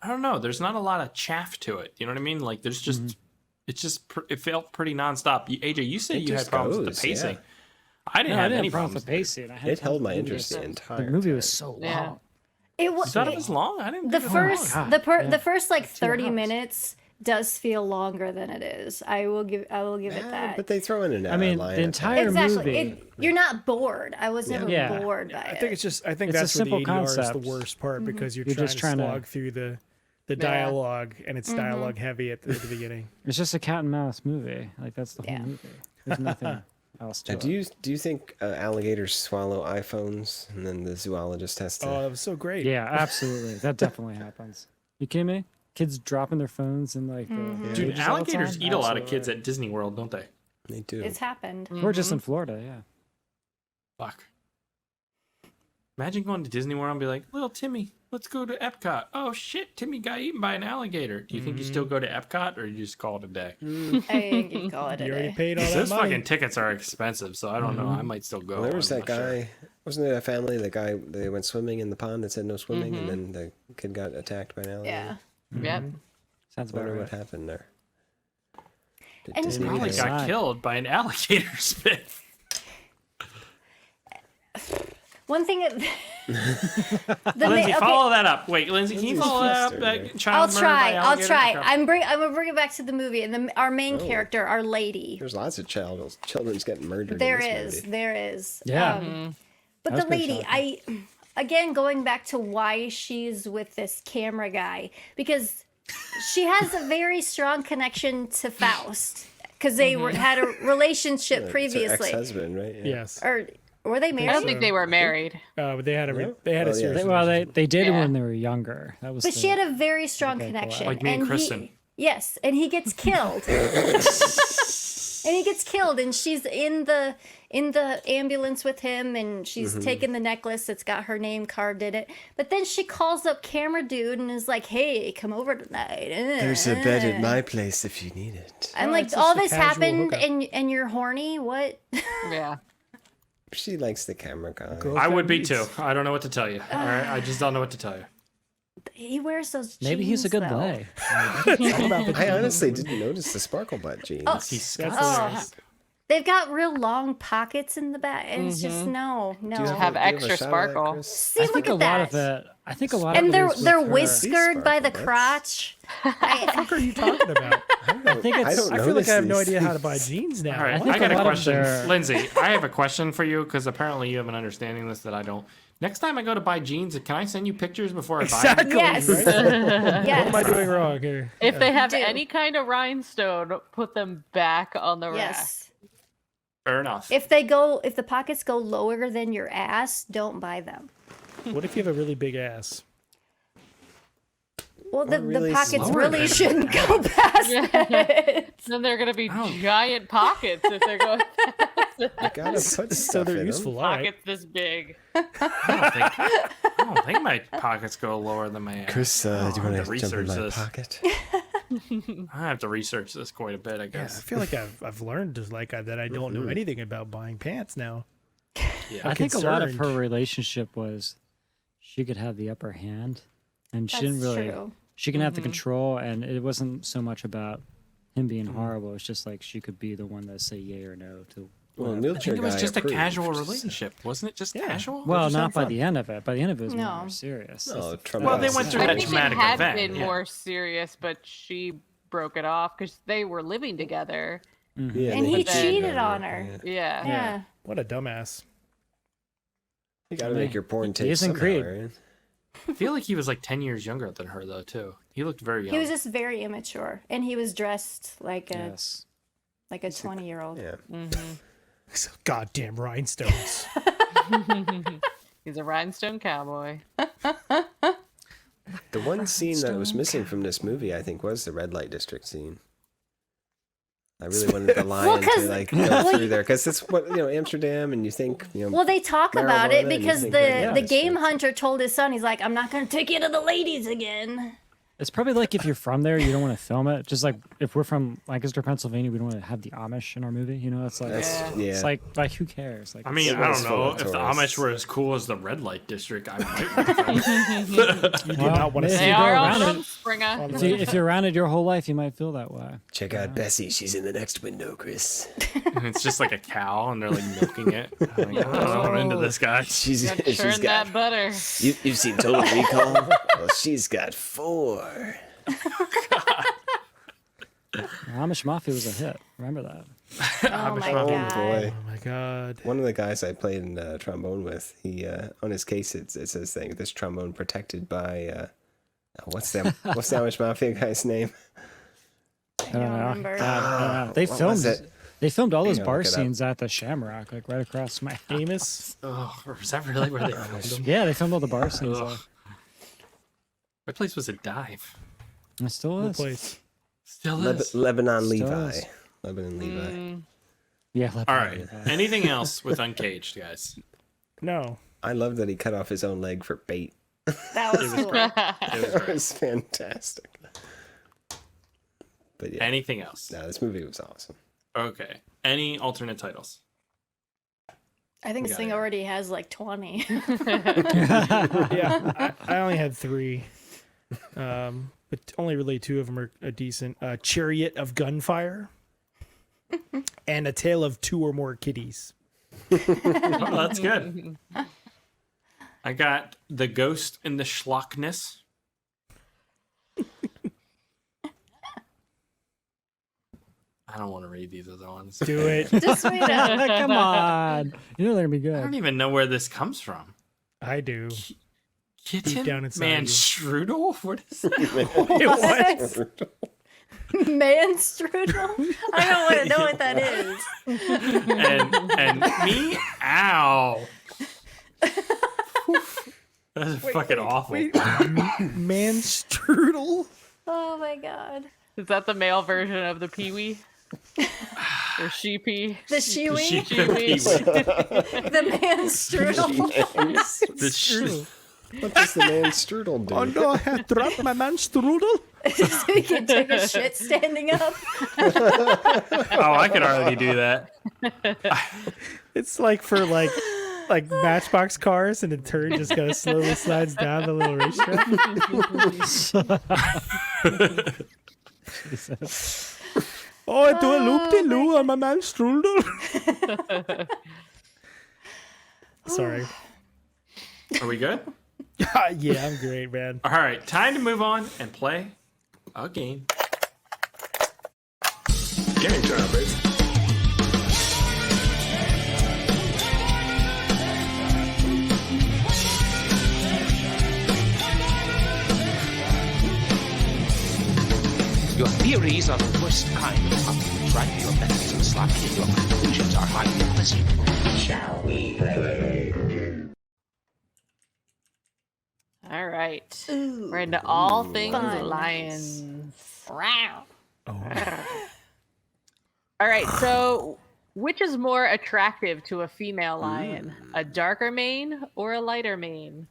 I don't know. There's not a lot of chaff to it. You know what I mean? Like there's just, it felt pretty nonstop. AJ, you said It you had just problems with goes, the pacing. yeah. I didn't No, I have didn't any have problems problems. with pacing. I had It held my problems with interest the the entire movie time. was so long. Yeah. It was. You thought it was long? I didn't. The think it was first long. God, the first like 30 hours. minutes does feel longer than it is. I will give it Yeah, that. but they throw in an I mean, lion the attack. entire Exactly. movie. You're not bored. I was never Yeah. bored by I it. think it's just. I think It's a that's where the simple ADR is the concept. worst part because you're, You're trying just to trying to- slog through the dialogue, and it's dialogue heavy at the beginning. It's just a cat and mouse movie. Like that's the whole Yeah. movie. There's nothing else to it. Do you think alligators swallow iPhones and then the zoologist has to? Oh, that was so great. Yeah, absolutely. That definitely happens. You kidding me? Kids dropping their phones in like the Dude, cages all the alligators time? eat a lot of Absolutely. kids at Disney World, don't they? They do. it's happened. We're just in Florida, yeah. Fuck. Imagine going to Disney World and be like, little Timmy, let's go to Epcot. Oh shit, Timmy got eaten by an alligator. Do you think you still go to Epcot or you just call it a day? I think you call it a You already day. paid all that Those money. fucking tickets are expensive, so I don't know. I might still go. Well, there was I'm that not sure. guy. Wasn't there a family? The guy they went swimming in the pond that said no swimming, and then the kid got attacked by an alligator. Yeah. Yep. Sounds I about wonder right. what happened there. Did And- Disney Probably pay? got Outside. killed by an alligator spit. One thing. Lindsay, follow that up. Wait, Lindsay, can you Lindsay's follow that up? flustered, That child I'll murdered by try. I'll alligator? try. Okay. I'm gonna bring it back to the movie and our main character, our lady. There's lots of children's getting murdered. There in this is. movie. There is. Yeah. But That was the pretty lady, again going back to why she's with this camera guy, because she has a very strong connection to Faust because they had a relationship It's her previously. ex-husband, right? Yeah. Yes. Or were they I married? don't think they were married. But they had a No? they had a Oh, yeah. serious. Well, relationship. they did Yeah. when they were younger. That was. But the- she had a very strong Okay, cool. connection. Like me and Kristen. Yes, and he gets killed. And he gets killed, and she's in the ambulance with him, and she's taking the necklace that's got her name carved in it. But then she calls up camera dude and is like, "Hey, come over tonight." There's a bed at my place if you need it. I'm Oh, like, it's all just a this casual happened, hookup. and you're horny? What? Yeah. She likes the camera guy. Girls I got would be needs. too. I don't know what to tell you. All right, I just don't know what to tell you. He wears those jeans. Maybe he's a good though. lay. I honestly didn't notice the sparkle butt jeans. Oh, He's That's got hilarious. they've got real long pockets in the back, and it's just no. Do you Have do you extra a shot of that, sparkle. Chris? See, I look think at a that. lot of it. I think a lot And of it they're is with they're her. whiskered by the sparkle crotch. What are you talking about? I think it's. I don't I know. feel like I have no Notice idea these how to buy jeans now. All right, think I got a a lot of question. their- Lindsay, I have a question for you because apparently you have an understanding of this that I don't. Next time I go to buy jeans, can I send you pictures before I buy them? Exactly. Yes. Right? What am I Yes. doing wrong here? If they have Do. any kind of rhinestone, put them back on the rack. Yes. Fair enough. If the pockets go lower than your ass, don't buy them. What if you have a really big ass? Well, the really pockets lower really than- shouldn't go past it. Then they're gonna be Oh. giant pockets if they're going You gotta put So stuff they're in useful. them. All right. pockets this big. I don't think my pockets go lower than my ass. Chris, do you I'll want have to jump in research my this. pocket? I have to research this quite a bit, I Yeah, I guess. feel like I've learned just like that I don't know anything about buying pants now. Yeah. I think a lot of concerned. her relationship was she could have the upper hand, and she That's didn't really. true. She can have the control, and it wasn't so much about him being horrible. It's just like she could be the one that say yay or no to. Well, I wheelchair think it was guy just a approved, casual so- relationship, wasn't it? Just casual? Well, just not having by fun. the end of it. By the end of it, it was No. more serious. Oh, Well, they went through I that think it traumatic had event. been yeah. more serious, but she broke it off because they were living together. Yeah, And they he had cheated cheated together, on her. yeah. Yeah. What a dumbass. You gotta make your porn He tape isn't somehow, Creed. right? I feel like he was like 10 years younger than her, though, too. He looked very young. He was just very immature, and he was dressed like a Yes. 20-year-old. Yeah. Goddamn rhinestones. He's a rhinestone cowboy. The one scene that was missing from this movie, I think, was the red light district scene. I really wanted the lion to 'cause- like go well, through there because it's what Amsterdam, and you think Well, they talk about marijuana, it and you because think the red light the game district. hunter told his son, he's like, I'm not going to take you to the ladies again. It's probably like if you're from there, you don't want to film it. Just like if we're from Lancaster, Pennsylvania, we don't want to have the Amish in our movie. You know, it's like Yeah. it's like who cares? Like I mean, It I was don't full know of if the tourists. Amish were as cool as the red light district. I might. You do not want to If see They you go are around on it- Springer. if you're around it your whole life, you might feel that way. Check out Bessie. She's in the next window, Chris. And it's just like a cow, and they're like milking it. I'm like, I don't know, I'm into this guy. She's Gotta she's churn got. that butter. You've seen Total Recall? Well, she's got 4. Amish Mafia was a hit. Remember that? Oh my Oh god. boy. Oh my god. One of the guys I played in trombone with, he on his case it says thing. This trombone protected by what's the Amish Mafia guy's name? I don't know. remember. I don't know. They What filmed was it? They filmed all those Hang on, bar look it up. scenes at the Shamrock, like right across my house. Amos. Oh, is that really where they filmed them? Yeah, they filmed all the bar scenes. Ugh. My place was a dive. It still What is. place? Still is. Lebanon Still Levi. is. Lebanon Levi. Yeah. All right. Anything else with Uncaged, guys? No. I love that he cut off his own leg for bait. That was cool. It was That great. was fantastic. But yeah, Anything else? no, this movie was awesome. Okay. Any alternate titles? I think We this got thing it. already has like 20. Yeah, I only had 3. But only really 2 of them are decent. Chariot of Gunfire and A Tale of 2 or More Kitties. Oh, that's good. I got The Ghost in the Schlockness. I don't want to read these other ones. Do it. Just read it. Come on. You know they're gonna be I don't good. even know where this comes from. I do. Kitten? down inside Man you. strudel? What is that? Wait, what? Man strudel? I don't want to know what that is. and me? Ow. That's fucking awful. Man strudel? Oh my god. Is that the male version of the peewee? Or sheepy? The shiwi? Sheep Shiwi. and peewee. The man strudel? The sh- What does the man strudel do? Oh no, I have dropped my man strudel. So you can take a shit standing up. oh, I could already do that. It's like for like like Matchbox cars, and the turd just kind of slowly slides down the little racetrack. Oh, I do a loop-de-loo on my man's strudel. Sorry. Are we good? Yeah, I'm great, man. All right, time to move on and play a game. Game time, baby. Your theories are the worst kind. Try your best and sloppy. Your conclusions are highly pleasant. Shall we play? All right. We're into all things fun. lions. Wow. Oh. All right. So, which is more attractive to a female lion? A darker mane or a lighter mane?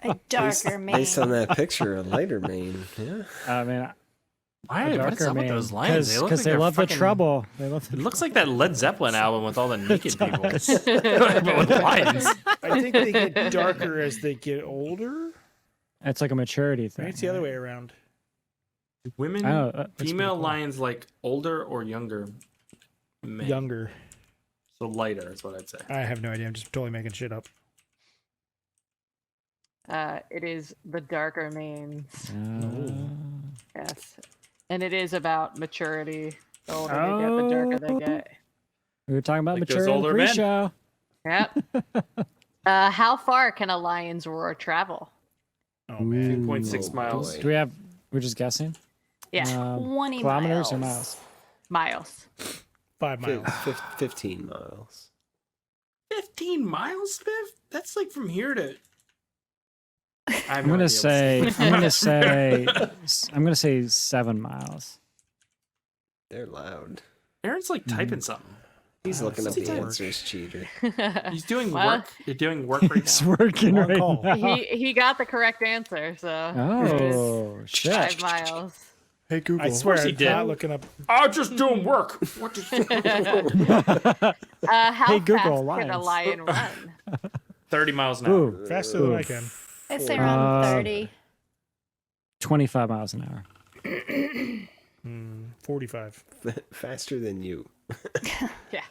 A darker mane. Based on that picture, a lighter mane. Yeah. I mean, Why? What's up with those lions? because They look like they they're love the fucking- trouble. They love It the looks like that Led Zeppelin album with all the naked people. But with lions. I think they get darker as they get older. It's like a maturity thing. Right? It's the other way around. Women, Oh, that's pretty female cool. lions like older or younger men. Younger. So lighter is what I'd say. I have no idea. I'm just totally making shit up. It is the darker manes. Uh, Yes. And it is about maturity. The older they get, the darker they get. we were talking about Like those maturity in the older men. pre-show. Yep. How far can a lion's roar travel? Oh, man. 2.6 miles. boy. Do we have? We're just guessing. Yeah. 20 Kilometers or miles. miles? Miles. 5 miles. 15 miles. 15 miles, Viv? That's like from here to. I'm gonna say. I'm gonna say. I'm gonna say 7 miles. They're loud. Aaron's like typing something. He's looking up what's he the doing? answers, cheater. He's doing Well- work. You're doing work right It's now. working Long right call. now. he got the correct answer, so it is Oh shit! 5 miles. Hey, Google. I swear, course he I'm did. not looking up. I'm just doing work. What just... How Hey, Google, fast can a lions. lion run? 30 miles an hour. Ooh, Faster than I can. I'd say around 30. 25 miles an hour. 45. Faster than you. Yeah.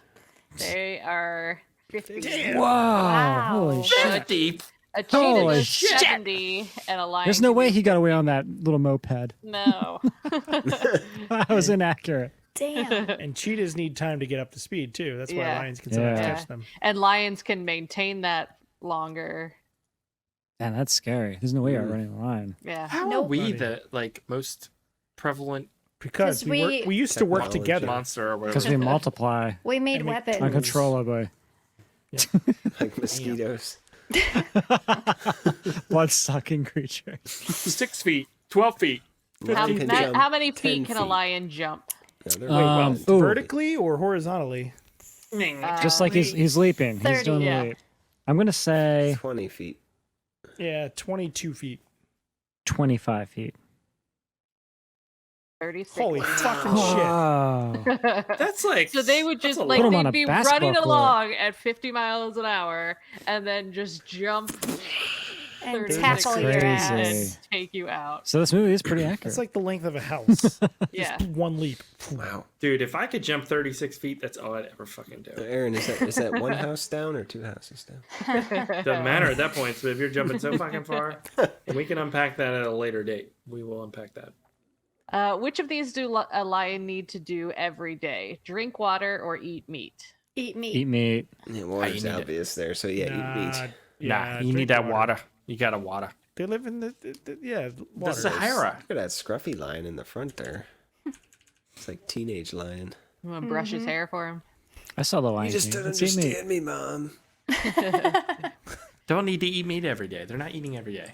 They are 50. Whoa! Holy shit! 50? A cheetah Holy does shit. 70, and a lion. There's no can way do- he got away on that little moped. No. That was inaccurate. Damn. And cheetahs need time to get up to speed, too. That's why Yeah. lions can sometimes Yeah. catch them. And lions can maintain that longer. Man, that's scary. There's no way you're running a line. Yeah. How are Nope. we the like most prevalent Because 'Cause we used to work Technology. together. monster or whatever? Because we multiply We made make weapons. uncontrollably. Like mosquitoes. Blood sucking creature. 6 feet, 12 feet. Lion can jump How many 10 feet can a feet. lion jump? No, they're Ooh. Vertically or horizontally? Just like he's leaping. He's 30, doing yeah. the leap. I'm gonna say 20 feet. Yeah, 22 feet. 25 feet. 36. Holy fucking shit. Wow. That's like So they would that's just a like Put 'em on they'd a be basketball running court. along at 50 miles an hour and then just jump And 36 tackle feet your crazy. ass. and take you out. So this movie is pretty accurate. That's like the length of a house. Yeah. One leap. Wow. dude. If I could jump 36 feet, that's all I'd ever fucking do. Aaron, is that one house down or 2 houses down? Doesn't matter at that point. So if you're jumping so fucking far, and we can unpack that at a later date. We will unpack that. Which of these do a lion need to do every day? Drink water or eat meat? Eat meat. Eat meat. Yeah, water's you need it. obvious there, so yeah, eat meat. Nah, you drink need that water. You gotta water. They live in the The water. Sahara. Look at that scruffy lion in the front there. It's like teenage lion. You want to brush his hair for him? I saw the Lion You just King. don't Let's eat meat. understand me, Mom. Don't need to eat meat every day. They're not eating every day.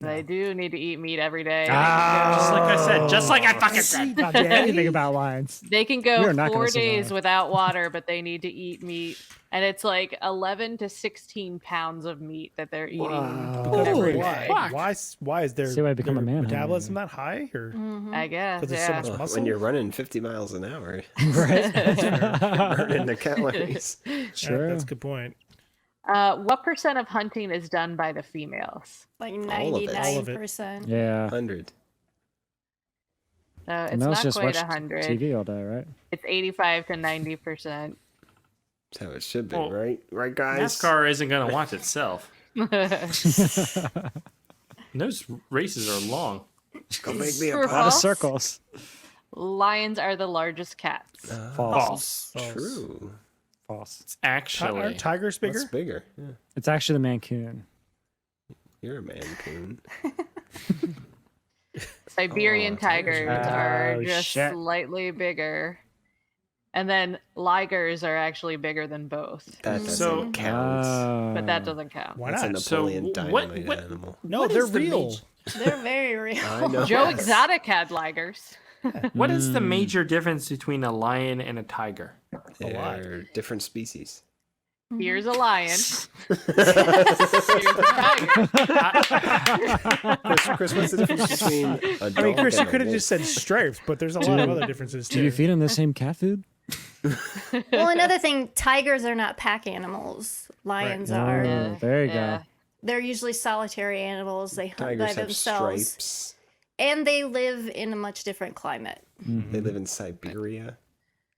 They do need to eat meat every day. Just like I said. Just like I fucking said. Not Anything about lions. They can We go are not gonna 4 days survive. without water, but they need to eat meat. And it's like 11 to 16 pounds of meat that they're eating every day. Why is there See why I become a man, huh? metabolism that high? Or I guess. because there's so Yeah. much muscle? When you're running 50 miles an hour, Right. burning the calories. Sure. That's a good point. What percent of hunting is done by the females? Like All of it. All of it. 99%. Yeah. 100. It's And those not just quite watch 100. TV all day, right? It's 85 to 90%. That's how it should be, Well, right? Right, guys? NASCAR isn't going to watch itself. Those races are long. Go make me a True. A lot of False. circles. Lions are the largest cats. False. True. False. It's actually. Are tigers bigger? What's bigger? Yeah. It's actually the Mancoon. You're a mancoon. Siberian Oh, tigers tigers are- are Oh, just shit. slightly bigger. And then ligers are actually bigger than both. That doesn't So- count. But that doesn't count. Why That's a not? Napoleon So, what- Dynamite what- animal. No, What they're is the real. major- They're very real. I know. Joe Exotic had ligers. What is the major difference between a lion and a tiger? They're different species. Here's a lion. Here's a tiger. Chris, what's the difference between a I mean, dog Chris, you and a could have wolf? just said stripes, but there's a lot of other differences Do you too. feed them the same cat food? Well, another thing, tigers are not pack animals. Lions are. Oh, there you Yeah. go. They're usually solitary animals. They hunt Tigers by have themselves. stripes. And they live in a much different climate. They live in Siberia.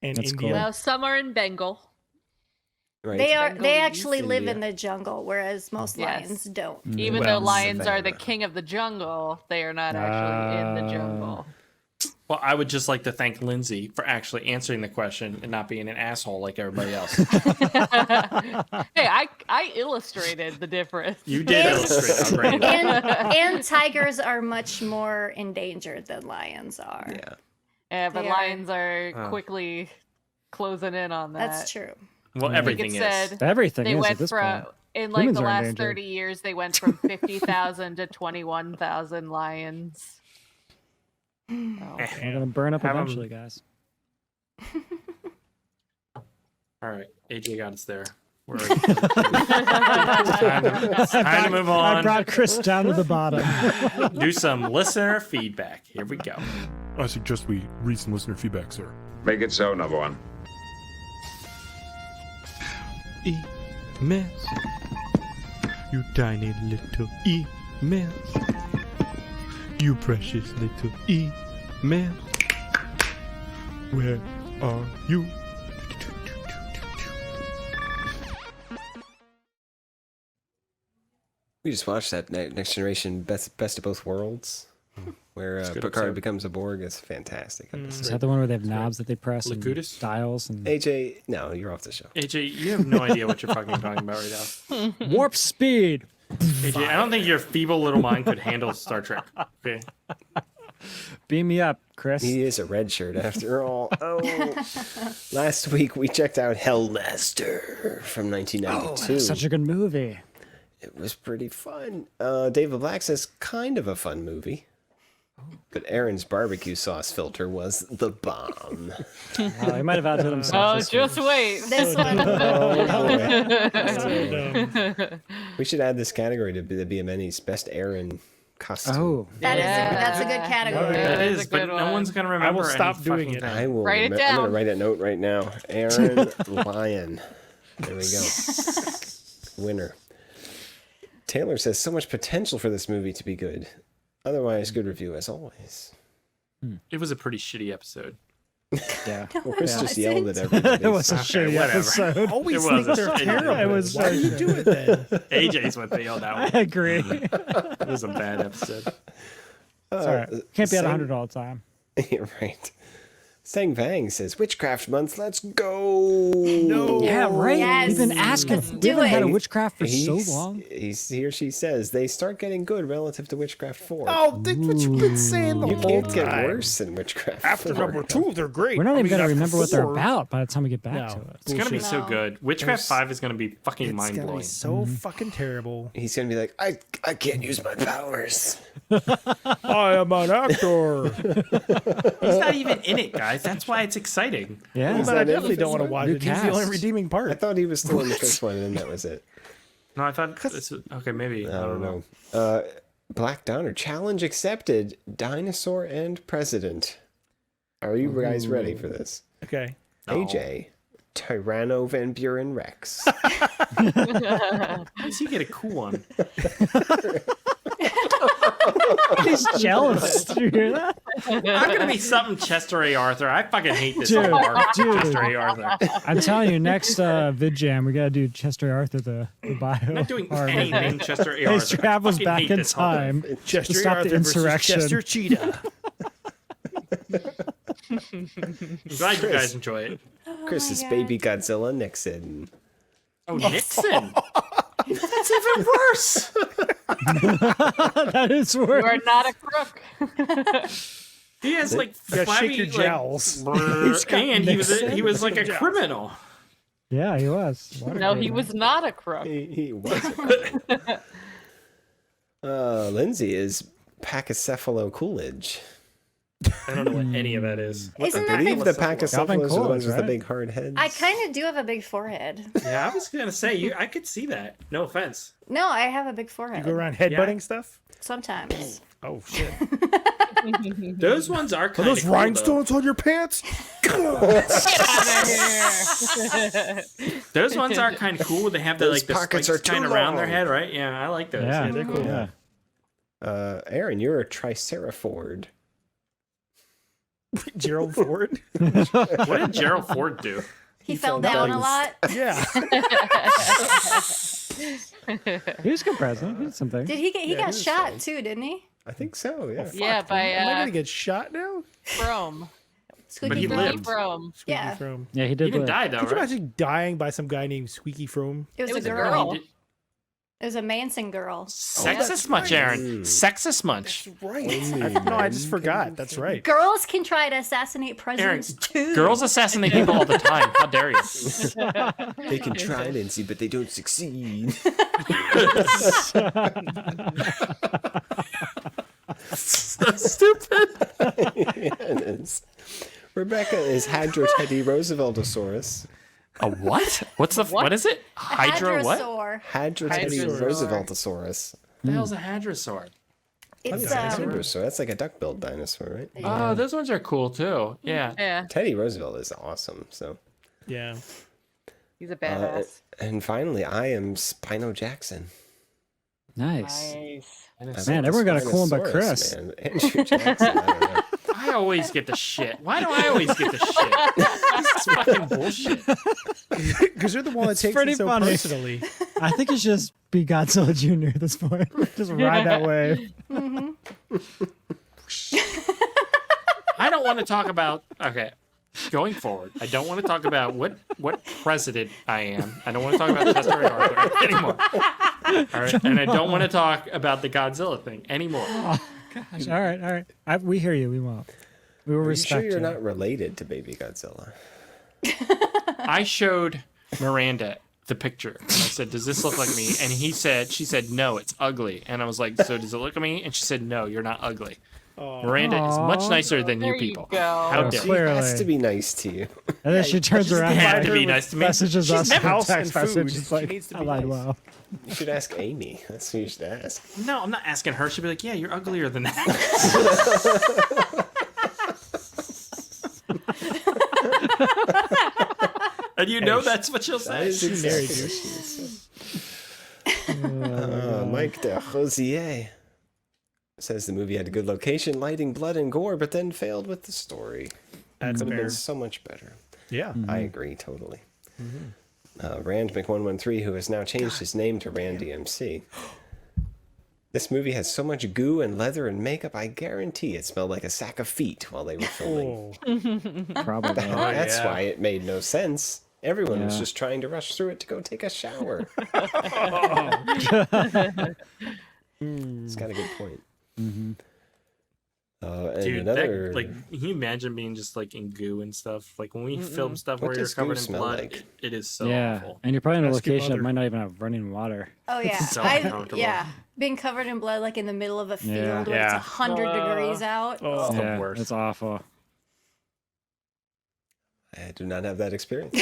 And That's India. cool. Well, some are in Bengal. Right. They Bengal actually East live India. in the jungle, whereas most Yes. lions don't. Even Well, though lions are the savannah. king of the jungle, they are not actually in the jungle. Well, I would just like to thank Lindsay for actually answering the question and not being an asshole like everybody else. Hey, I illustrated the difference. You did illustrate. I'm ready. And tigers are much more endangered than lions are. Yeah. Yeah, but They are. lions are quickly closing in on that. That's true. Well, I think everything it is. said Everything they is at went this from point. in like Humans the are last endangered. 30 years they went from 50,000 to 21,000 lions. Oh. We're gonna burn up Have 'em- eventually, guys. All right, AJ got us there. We're time to move I on. brought Chris down to the bottom. Do some listener feedback. Here we go. I suggest we read some listener feedback, sir. Make it so, number one. Emails. You tiny little emails. You precious little emails. Where are you? We just watched that Next Generation Best of Both Worlds, where a good Picard episode. becomes a Borg. It's a fantastic Is episode. that the one where they have knobs that they press and Lakutis? dials and AJ, no, you're off the show. AJ, you have no idea what you're fucking talking about right now. warp speed? AJ, I don't think your feeble little mind could handle Star Trek. Okay. Beam me up, Chris. He is a red shirt after all. Oh, last week we checked out Hellmaster from 1992. Such a good movie. It was pretty fun. David Black says kind of a fun movie. But Aaron's barbecue sauce filter was the bomb. Oh, he might have outdid himself. Oh, this just week. wait. This one. We should add this category to the BMNE's best Aaron costume. Oh, That's a good category. Yeah, It that's is, a but good no one. one's gonna remember. any stop doing fucking it. thing. I will. Write it I'm gonna down. write a note right now. Aaron Lion. There we go. Winner. Taylor says so much potential for this movie to be good. Otherwise, good review as always. It was a pretty shitty episode. yeah. Chris Yeah. just yelled at everybody. It was a Okay, shitty whatever. episode. Always It think was a they're shitty terrible. It was Why do you do it then? AJ's what they yelled I out. agree. It was a bad episode. Sorry. Can't be at same- 100 all the time. You're right. Sang Vang says, Witchcraft Month, let's go. No. Yeah, right. Yes. We've been asking. Let's We do haven't had a it. witchcraft for so He's- long. He or she says, they start getting good relative to Witchcraft 4. Oh, that's what you've been saying the you whole can't get time. worse than Witchcraft After 4. number 2, they're great. We're not even going to after remember what they're 4, about by the time we get back to No. it. It's gonna be so No. good. Witchcraft 5 is gonna be fucking It's mind gonna be blowing. so fucking terrible. He's going to be like, I can't use my powers. I am an actor. He's not even in it, guys. That's why it's exciting. Yeah. But I definitely don't want to watch New it. He's the only cast. redeeming I part. thought he was still in the first one, and that was it. No, I thought this was, okay, maybe. I don't know. Black Donner, challenge accepted. Dinosaur and President. Are you guys ready for this? Okay. AJ, Tyranno Van Buren Rex. How does he get a cool one? He's jealous. Did you hear that? I'm gonna be something Chester A. Arthur. I fucking hate this Dude, whole part. dude. Chester A. Arthur. I'm telling you, next vid jam, we got to do Chester Arthur, the bio. I'm not doing Armor. anything Chester A. He Arthur. travels I fucking back hate in this whole thing. time Chester to stop the Arthur versus insurrection. Chester Cheetah. I'm glad you guys enjoy it. Chris's God. baby Godzilla Nixon. Oh, Nixon. That's even worse. That is You worse. are not a crook. He has like gotta flabby, shake your like, jowls. and he was like a criminal. Yeah, he was. No, he was not a crook. He was. Lindsay is Pachycephalo Coolidge. I don't know what any of that is. Isn't I that believe the Calvin Pachycephalo are the Coolidge, ones with the right? big hard heads. I kind of do have a big forehead. Yeah, I was gonna say I could see that. No offense. No, I have a big forehead. You go around headbutting Yeah. stuff? Sometimes. Oh, shit. Those ones are Are kind of those rhinestones on your pants? Those ones are kind of cool. They have the Those like the pockets spikes are too kind of around their long. head, right? Yeah, I like those. Yeah, they're cool. Yeah. Aaron, you're a Triceraford. Gerald Ford? What did Gerald Ford do? He fell down a lot. Yeah. He was a good president. He did something. Did he get? He got was shot fine. too, didn't he? I think so, yeah. Yeah, by Am I going to get shot now? Frome. Squeaky But he Frome? lived. Frome. Yeah. Frome. Yeah, he He did. didn't live. die though, Could you right? imagine dying by some guy named Squeaky Frome? It was, It was a a girl. girl. He did- It was a Manson girl. Sexist much, Aaron. Sexist much. Right. No, I just forgot. That's right. Girls can try to assassinate Aaron, presidents too. girls assassinate people all the time. How dare you? They can try, Lindsay, but they don't succeed. So stupid. It is. Rebecca is Hadroteddy Rooseveltosaurus. A what? What's the what is it? Hydra what? Hadrosaur. Hadroteddy Hadrosaur. Rooseveltosaurus. The hell's a hadrosaur? It's Hadrosaur. That's like a duck-billed dinosaur, right? Oh, those ones are cool too. Yeah. Yeah, Teddy Roosevelt is awesome. So, Yeah. he's a badass. and finally, I am Spino Jackson. Nice. Nice. I Man, like everyone the got a cool one by Spinosaurus, Chris. man. Andrew Jackson. I don't know. I always get the shit. Why do I always get the shit? This is fucking bullshit. Because you're the one that takes pretty it so funny. personally. I think it's just be Godzilla Jr. at this point. Just ride that wave. I don't want to talk about going forward. I don't want to talk about what president I am. I don't want to talk about Chester A. Arthur anymore. All right, and I don't want to talk about the Godzilla thing anymore. Gosh, all right. We hear you. We won't. We will Are you respect sure you. you're not related to Baby Godzilla? I showed Miranda the picture. And I said, "Does this look like me?" And she said, "No, it's ugly." And I was like, "So does it look like me?" And she said, "No, you're not ugly." Miranda is much nicer than There you you people. go. How dare you? She Clearly. has to be nice to you. And then she turns around had and to be nice to me. messages She's us in a house text and food. message. It's She like, needs to I be lied, nice. wow. You should ask Amy. That's who you should ask. No, I'm not asking her. She'd be like, "Yeah, you're uglier than that." And you know that's what she'll That say. is exactly what she is. Mike de Rosier says the movie had a good location, lighting, blood, and gore, but then failed with the story. That's Could have fair. been so much better. Yeah. I agree totally. Rand Mc113, who has now changed his name to Rand DMC, This movie has so much goo and leather and makeup, I guarantee it smelled like a sack of feet while they were filming. Probably. That's yeah. why it made no sense. Everyone was Yeah. just trying to rush through it to go take a shower. It's got a good point. Mm-hmm. And Dude, another... that, like, can you imagine being just like in goo and stuff? Like when we film stuff What where you're does goo covered in smell blood, like? it is so Yeah, awful. and you're probably in a Ask your location that mother. might not even have running water. Oh yeah, So uncomfortable. yeah, being covered in blood like in the middle of a field Yeah. where it's Yeah. 100 degrees out. Oh, the Yeah, worst. it's awful. I do not have that experience.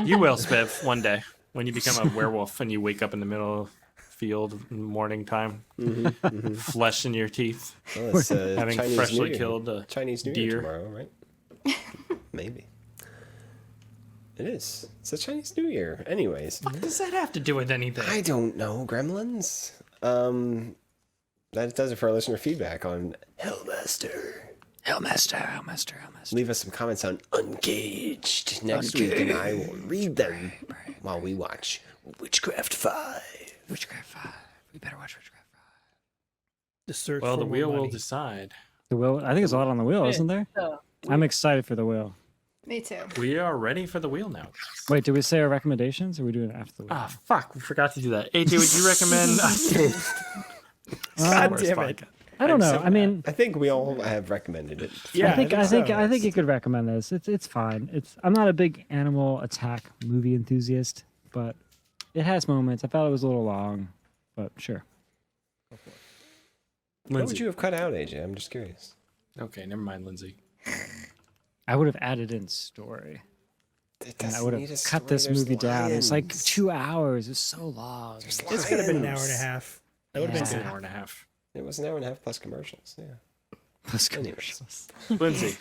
You will, Spiv, one day when you become a werewolf and you wake up in the middle of field in morning time, flesh in your teeth, Well, it's, having Chinese freshly New Year. killed a Chinese New deer. Year tomorrow, right? Maybe. It is. It's a Chinese New Year. Anyways, What does that have to do with anything? I don't know, Gremlins. That does it for our listener feedback on Hellmaster. Hellmaster. Leave us some comments on Uncaged next week, and I will read them while we watch Witchcraft 5. Witchcraft 5. We better watch Witchcraft 5. The search Well, for the more wheel will money. decide. The wheel. I think there's a lot on the wheel, isn't there? So, I'm excited for the wheel. Me too. We are ready for the wheel now. Wait, did we say our recommendations, or are we doing it after the wheel? Ah, fuck, we forgot to do that. AJ, would you recommend? God Worst damn it. podcast. I don't know. so I mean, I think we all have recommended it. Yeah, I think so. you could recommend this. It's fine. I'm not a big animal attack movie enthusiast, but it has moments. I felt it was a little long, but sure. What would Lindsay. you have cut out, AJ? I'm just curious. Okay, never mind, Lindsay. I would have added in story. It And I doesn't would need a have story, cut this there's movie down. It's like lions. 2 hours. It's so long. There's This could have been an hour and a lions. half. That would have It's been an good. hour and a half. It was an hour and a half plus commercials. Yeah. Plus Anyways. commercials. Lindsay,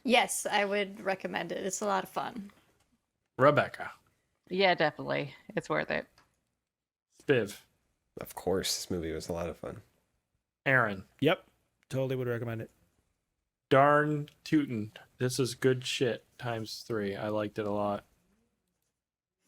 Yes, I would recommend it. It's a lot of fun. Rebecca, yeah, definitely. It's worth it. Spiv, Of course, this movie was a lot of fun. Aaron, Yep. Totally would recommend it. darn tootin'. This is good shit times 3. I liked it a lot.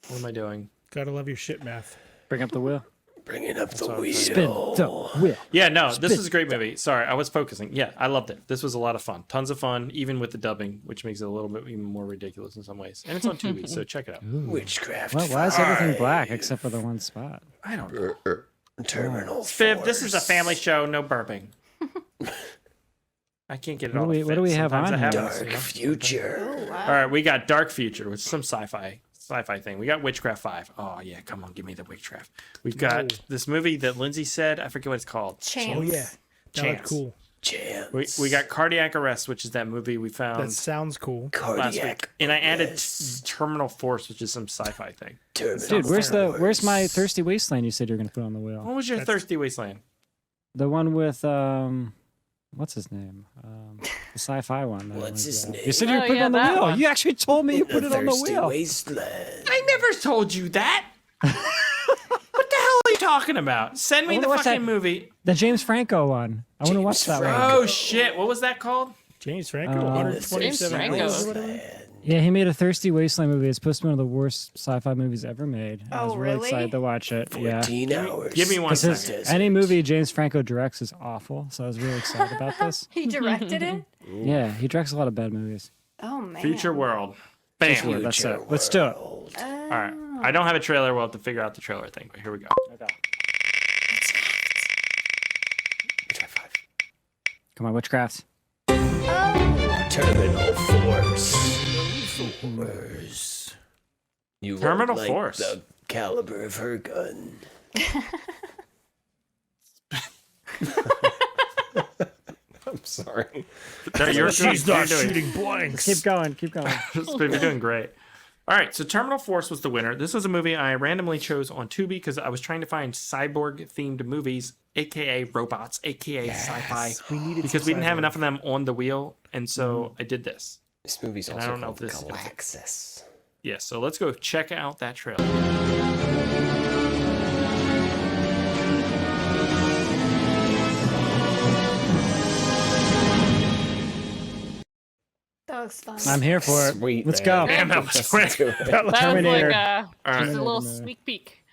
What am I doing? Gotta love your shit math. Bring up the wheel. Bringing up the what I'm wheel. saying. Spin the wheel. Yeah, no, this is a great movie. Sorry, I was focusing. Yeah, I loved it. This was a lot of fun. Tons of fun, even with the dubbing, which makes it a little bit even more ridiculous in some ways. And it's on Tubi, so check it out. Witchcraft. Why is everything 5. black except for the one spot? I don't know. Terminal Spiv, this is a Force. family show, no burping. I can't get it What all. do to we- what do fit. we have Sometimes on I here? this, Dark you know? Future. Oh, wow. All right, we got Dark Future with some sci-fi thing. We got Witchcraft 5. Oh yeah, come on, give me the Witchcraft. We've got this movie that Lindsay said. I forget what it's called. Chance. Oh, yeah. That looked Chance. cool. Chance. We got Cardiac Arrest, which is that movie we That found sounds cool. last week, Cardiac. and I added Arrest. Terminal Force, which is some sci-fi thing. Terminal Dude, where's Force. my Thirsty Wasteland you said you were gonna put on the wheel? What was your Thirsty Wasteland? The one with what's his name? The sci-fi one. that What's was, his name? You said you Oh, put it yeah, on the that wheel. one. You actually told me you put The it on the Thirsty wheel. Wasteland. I never told you that. What the hell are you talking about? Send me I the wanna watch fucking that- movie. The James Franco one. I want to watch that one. Oh shit! What was that called? James Franco, Uh, 127 James hours. Franco. Yeah, he made a Thirsty Wasteland movie. It's supposed to be one of the worst sci-fi movies ever made. I was Oh, really really? excited to watch it. Yeah. 14 hours. Give me one 'Cause his- second. any movie James Franco directs is awful, so I was really excited about this. He directed it? Yeah, he directs a lot of bad movies. Oh, man. Future World. Bam. Future World, that's it. Let's do it. All right. I don't have a trailer. We'll have to figure out the trailer thing, but here we go. Come on, Witchcraft. Terminal Force. You won't Terminal like Force. the caliber of her gun. I'm sorry. No, you're She's you're not doing- shooting blanks. Keep going, keep going. You're doing great. All right, so Terminal Force was the winner. This was a movie I randomly chose on Tubi because I was trying to find cyborg-themed movies, aka robots, aka sci-fi, We needed because some we didn't have cyborg. enough of them on the wheel, and so I did this. This movie's And I also don't know called if this is gonna- Galaxis. Yeah, so let's go check out that trailer. That looks fun. I'm here for it. Sweet, Let's man. go. And that was quick. That Terminator. was like All right. just a little Terminator. sneak peek.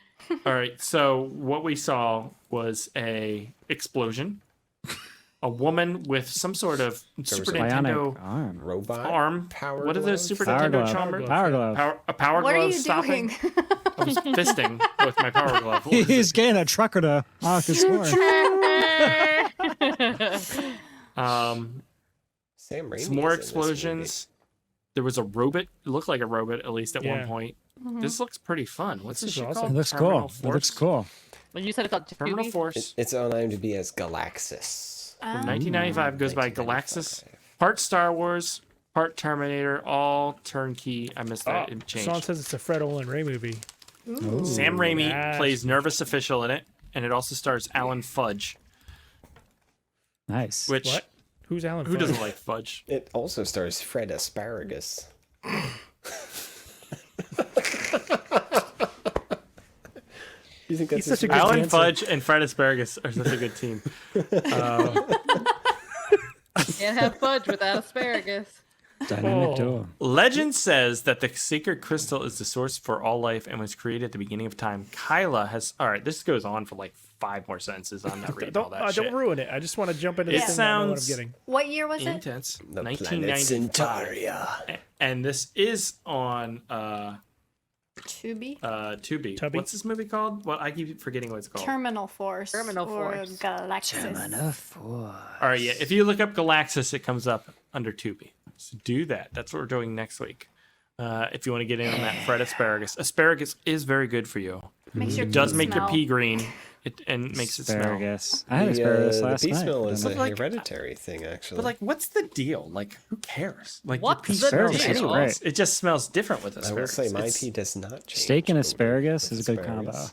All right, so what we saw was a explosion. A woman with some sort of Super Bionic Nintendo arm. Robot arm. power. What are those glove? Super Power Nintendo glove. charmers? Power glove. A power What are glove you stopping. doing? I was fisting with my power glove. What was He's it? getting a trucker to honk his horn. Sam Raimi. Some more explosions. There was a robot. It looked like a robot, at least at one Yeah. point. This looks pretty fun. What's this is shit awesome. called? It looks Terminal cool. It Force? looks cool. Well, you said it's on Terminal Tubi? Force. It's on IMDb as Galaxis. From 1995 goes by 1995. Galaxis. Part Star Wars, part Terminator, all turnkey. I missed that. It changed. Sean says it's a Fred Olin Ray movie. Sam Raimi Yes. plays nervous official in it, and it also stars Alan Fudge, Nice. which What? Who's Alan? who Fudge? doesn't like Fudge? It also stars Fred Asparagus. You think that's He's such a good Alan dancer. Fudge and Fred Asparagus are such a good team. Can't have fudge without asparagus. Dynamic duo. Legend says that the sacred crystal is the source for all life and was created at the beginning of time. Kyla has. All right, this goes on for like 5 more sentences. I'm not reading all that shit. Don't ruin it. I just want to jump into It this thing. I know what I'm sounds- getting. What year was it? Intense. the planet 1995. Centaria? And this is on Tubi? Tubi. Tubby? What's this movie called? Well, I keep forgetting what it's called. Terminal Force. Terminal or Force. Galaxis. All right, yeah. If you look up Galaxis, it comes up under Tubi. So do that. That's what we're doing next week. If you want to get in on that Fred Asparagus. Asparagus is very good for you. Makes your It does pee make your smell. pee green. And makes it smell. Asparagus. I had asparagus last the pea night. smell I is don't a know. like- hereditary thing, actually. But like, what's the deal? Like, who cares? Like, What's your pee the smells deal? anyways. Great. It just smells different with I will asparagus. say my It's- pee does not change. Steak and with asparagus is a good asparagus. combo.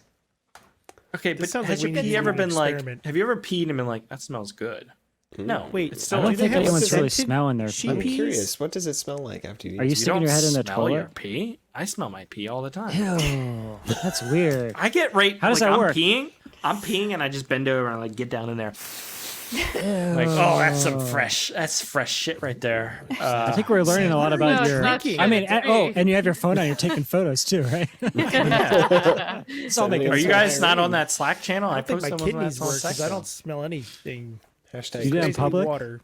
Okay, This but sounds has like your we need pee to ever do an been like? experiment. Have you ever peed and been like, that smells good? No. Wait, it's I still don't like, think they have anyone's really scented smelling their sheep I'm peas? pee. curious. What does it smell like after you Are you eat? sticking your head in the smell your toilet? pee? I smell my pee all the time. Ew, that's weird. I get right. How does like, that I'm work? I'm peeing, and I just bend over and like get down in there. Like, oh, that's fresh shit right there. I think we're learning a lot No, about it's your. not I mean, shit to oh, me. and you have your phone on. You're taking photos too, right? It's all making Are you sense. guys not on that Slack channel? I think my posted on that kidneys work Slack because I channel. don't smell anything. Hashtag You do that in Basically public? water.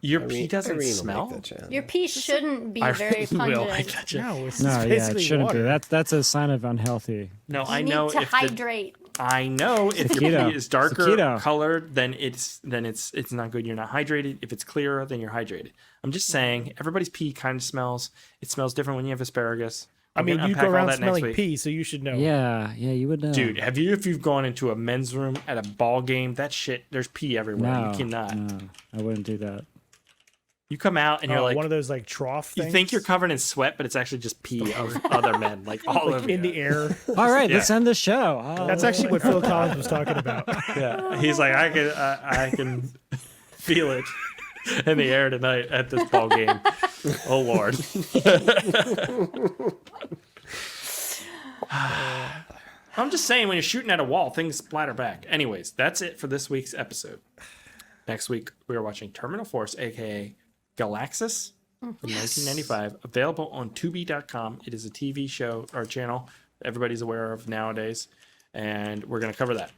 Your Irene- pee doesn't Irene will make smell. that channel. Your pee shouldn't be very Irene will pungent. like that shit. No, it's No, yeah, basically it shouldn't water. be. That's a sign of unhealthy. No, You I need know to if the, hydrate. I know if your keto. pee is darker It's the keto. colored, then it's not good. You're not hydrated. If it's clearer, then you're hydrated. I'm just saying, everybody's pee kind of smells. It smells different when you have asparagus. I I'm mean, gonna you unpack go all around that next smelling week. pee, so you should know. Yeah, you would know. Dude, if you've gone into a men's room at a ball game, that shit, there's pee everywhere. no, You cannot. no, I wouldn't do that. You come out and you're Oh, like, one of those like trough you things. think you're covered in sweat, but it's actually just pee of other men, like all like over in you. the air. All right, Yeah. let's end the show. Oh, That's actually what Phil Collins was talking about. Yeah, he's like, I can feel it in the air tonight at this ball game. Oh Lord. I'm just saying, when you're shooting at a wall, things splatter back. Anyways, that's it for this week's episode. Next week, we are watching Terminal Force, aka Galaxis, from 1995, available on Tubi.com. It is a TV show or channel that everybody's aware of nowadays, and we're going to cover that.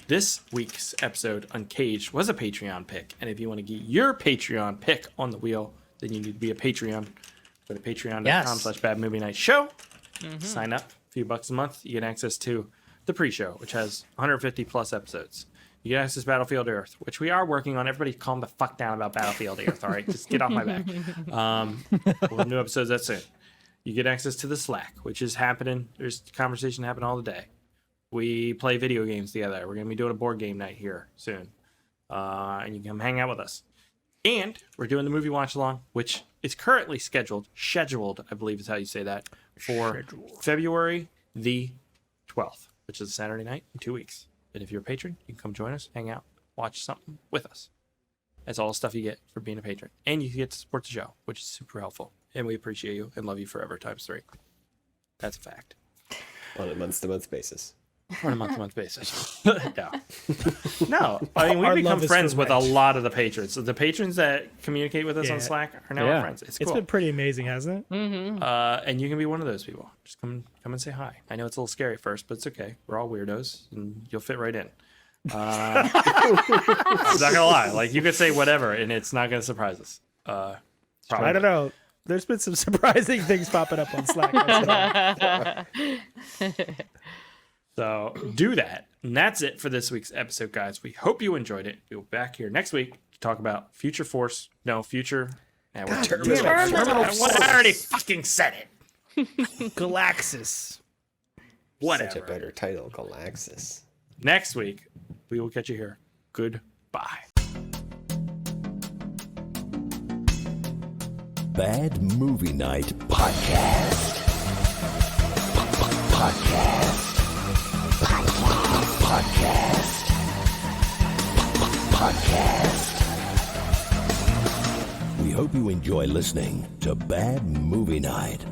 This week's episode, Uncaged, was a Patreon pick, and if you want to get your Patreon pick on the wheel, then you need to be a Patreon. Go to patreon.com/Bad Movie Night Show. Sign up, a few bucks a month. You get access to the pre-show, which has 150 plus episodes. You get access to Battlefield Earth, which we are working on. Everybody calm the fuck down about Battlefield Earth, all right? Just get off my back. We'll have new episodes that soon. You get access to the Slack, which is happening. There's conversation happening all the day. We play video games together. We're going to be doing a board game night here soon. And you can come hang out with us. And we're doing the movie watch along, which is currently scheduled, I believe is how you say that, for February the 12th, which is a Saturday night in 2 weeks. And if you're a patron, you can come join us, hang out, watch something with us. That's all the stuff you get for being a patron. And you get to support the show, which is super helpful. And we appreciate you and love you forever ×3. That's a fact. On a month-to-month basis. on a month-to-month basis. No. I mean, Our we've become love is friends for with a Reg. lot of the patrons. So the patrons that communicate with us Yeah. on Slack are now Yeah. our friends. It's It's cool. been pretty amazing, hasn't it? And you can be one of those people. Just come and say hi. I know it's a little scary at first, but it's okay. We're all weirdos, and you'll fit right in. I'm not gonna lie. Like, you could say whatever, and it's not gonna surprise us. Probably. I don't know. There's been some surprising things popping up on Slack. So do that. And that's it for this week's episode, guys. We hope you enjoyed it. We'll be back here next week to talk about Future Force. No, Future. Yeah, I already fucking said it. Galaxis. Whatever. Such a better title, Galaxis. Next week, we will catch you here. Goodbye. Bad Movie Night Podcast. Podcast. We hope you enjoy listening to Bad Movie Night.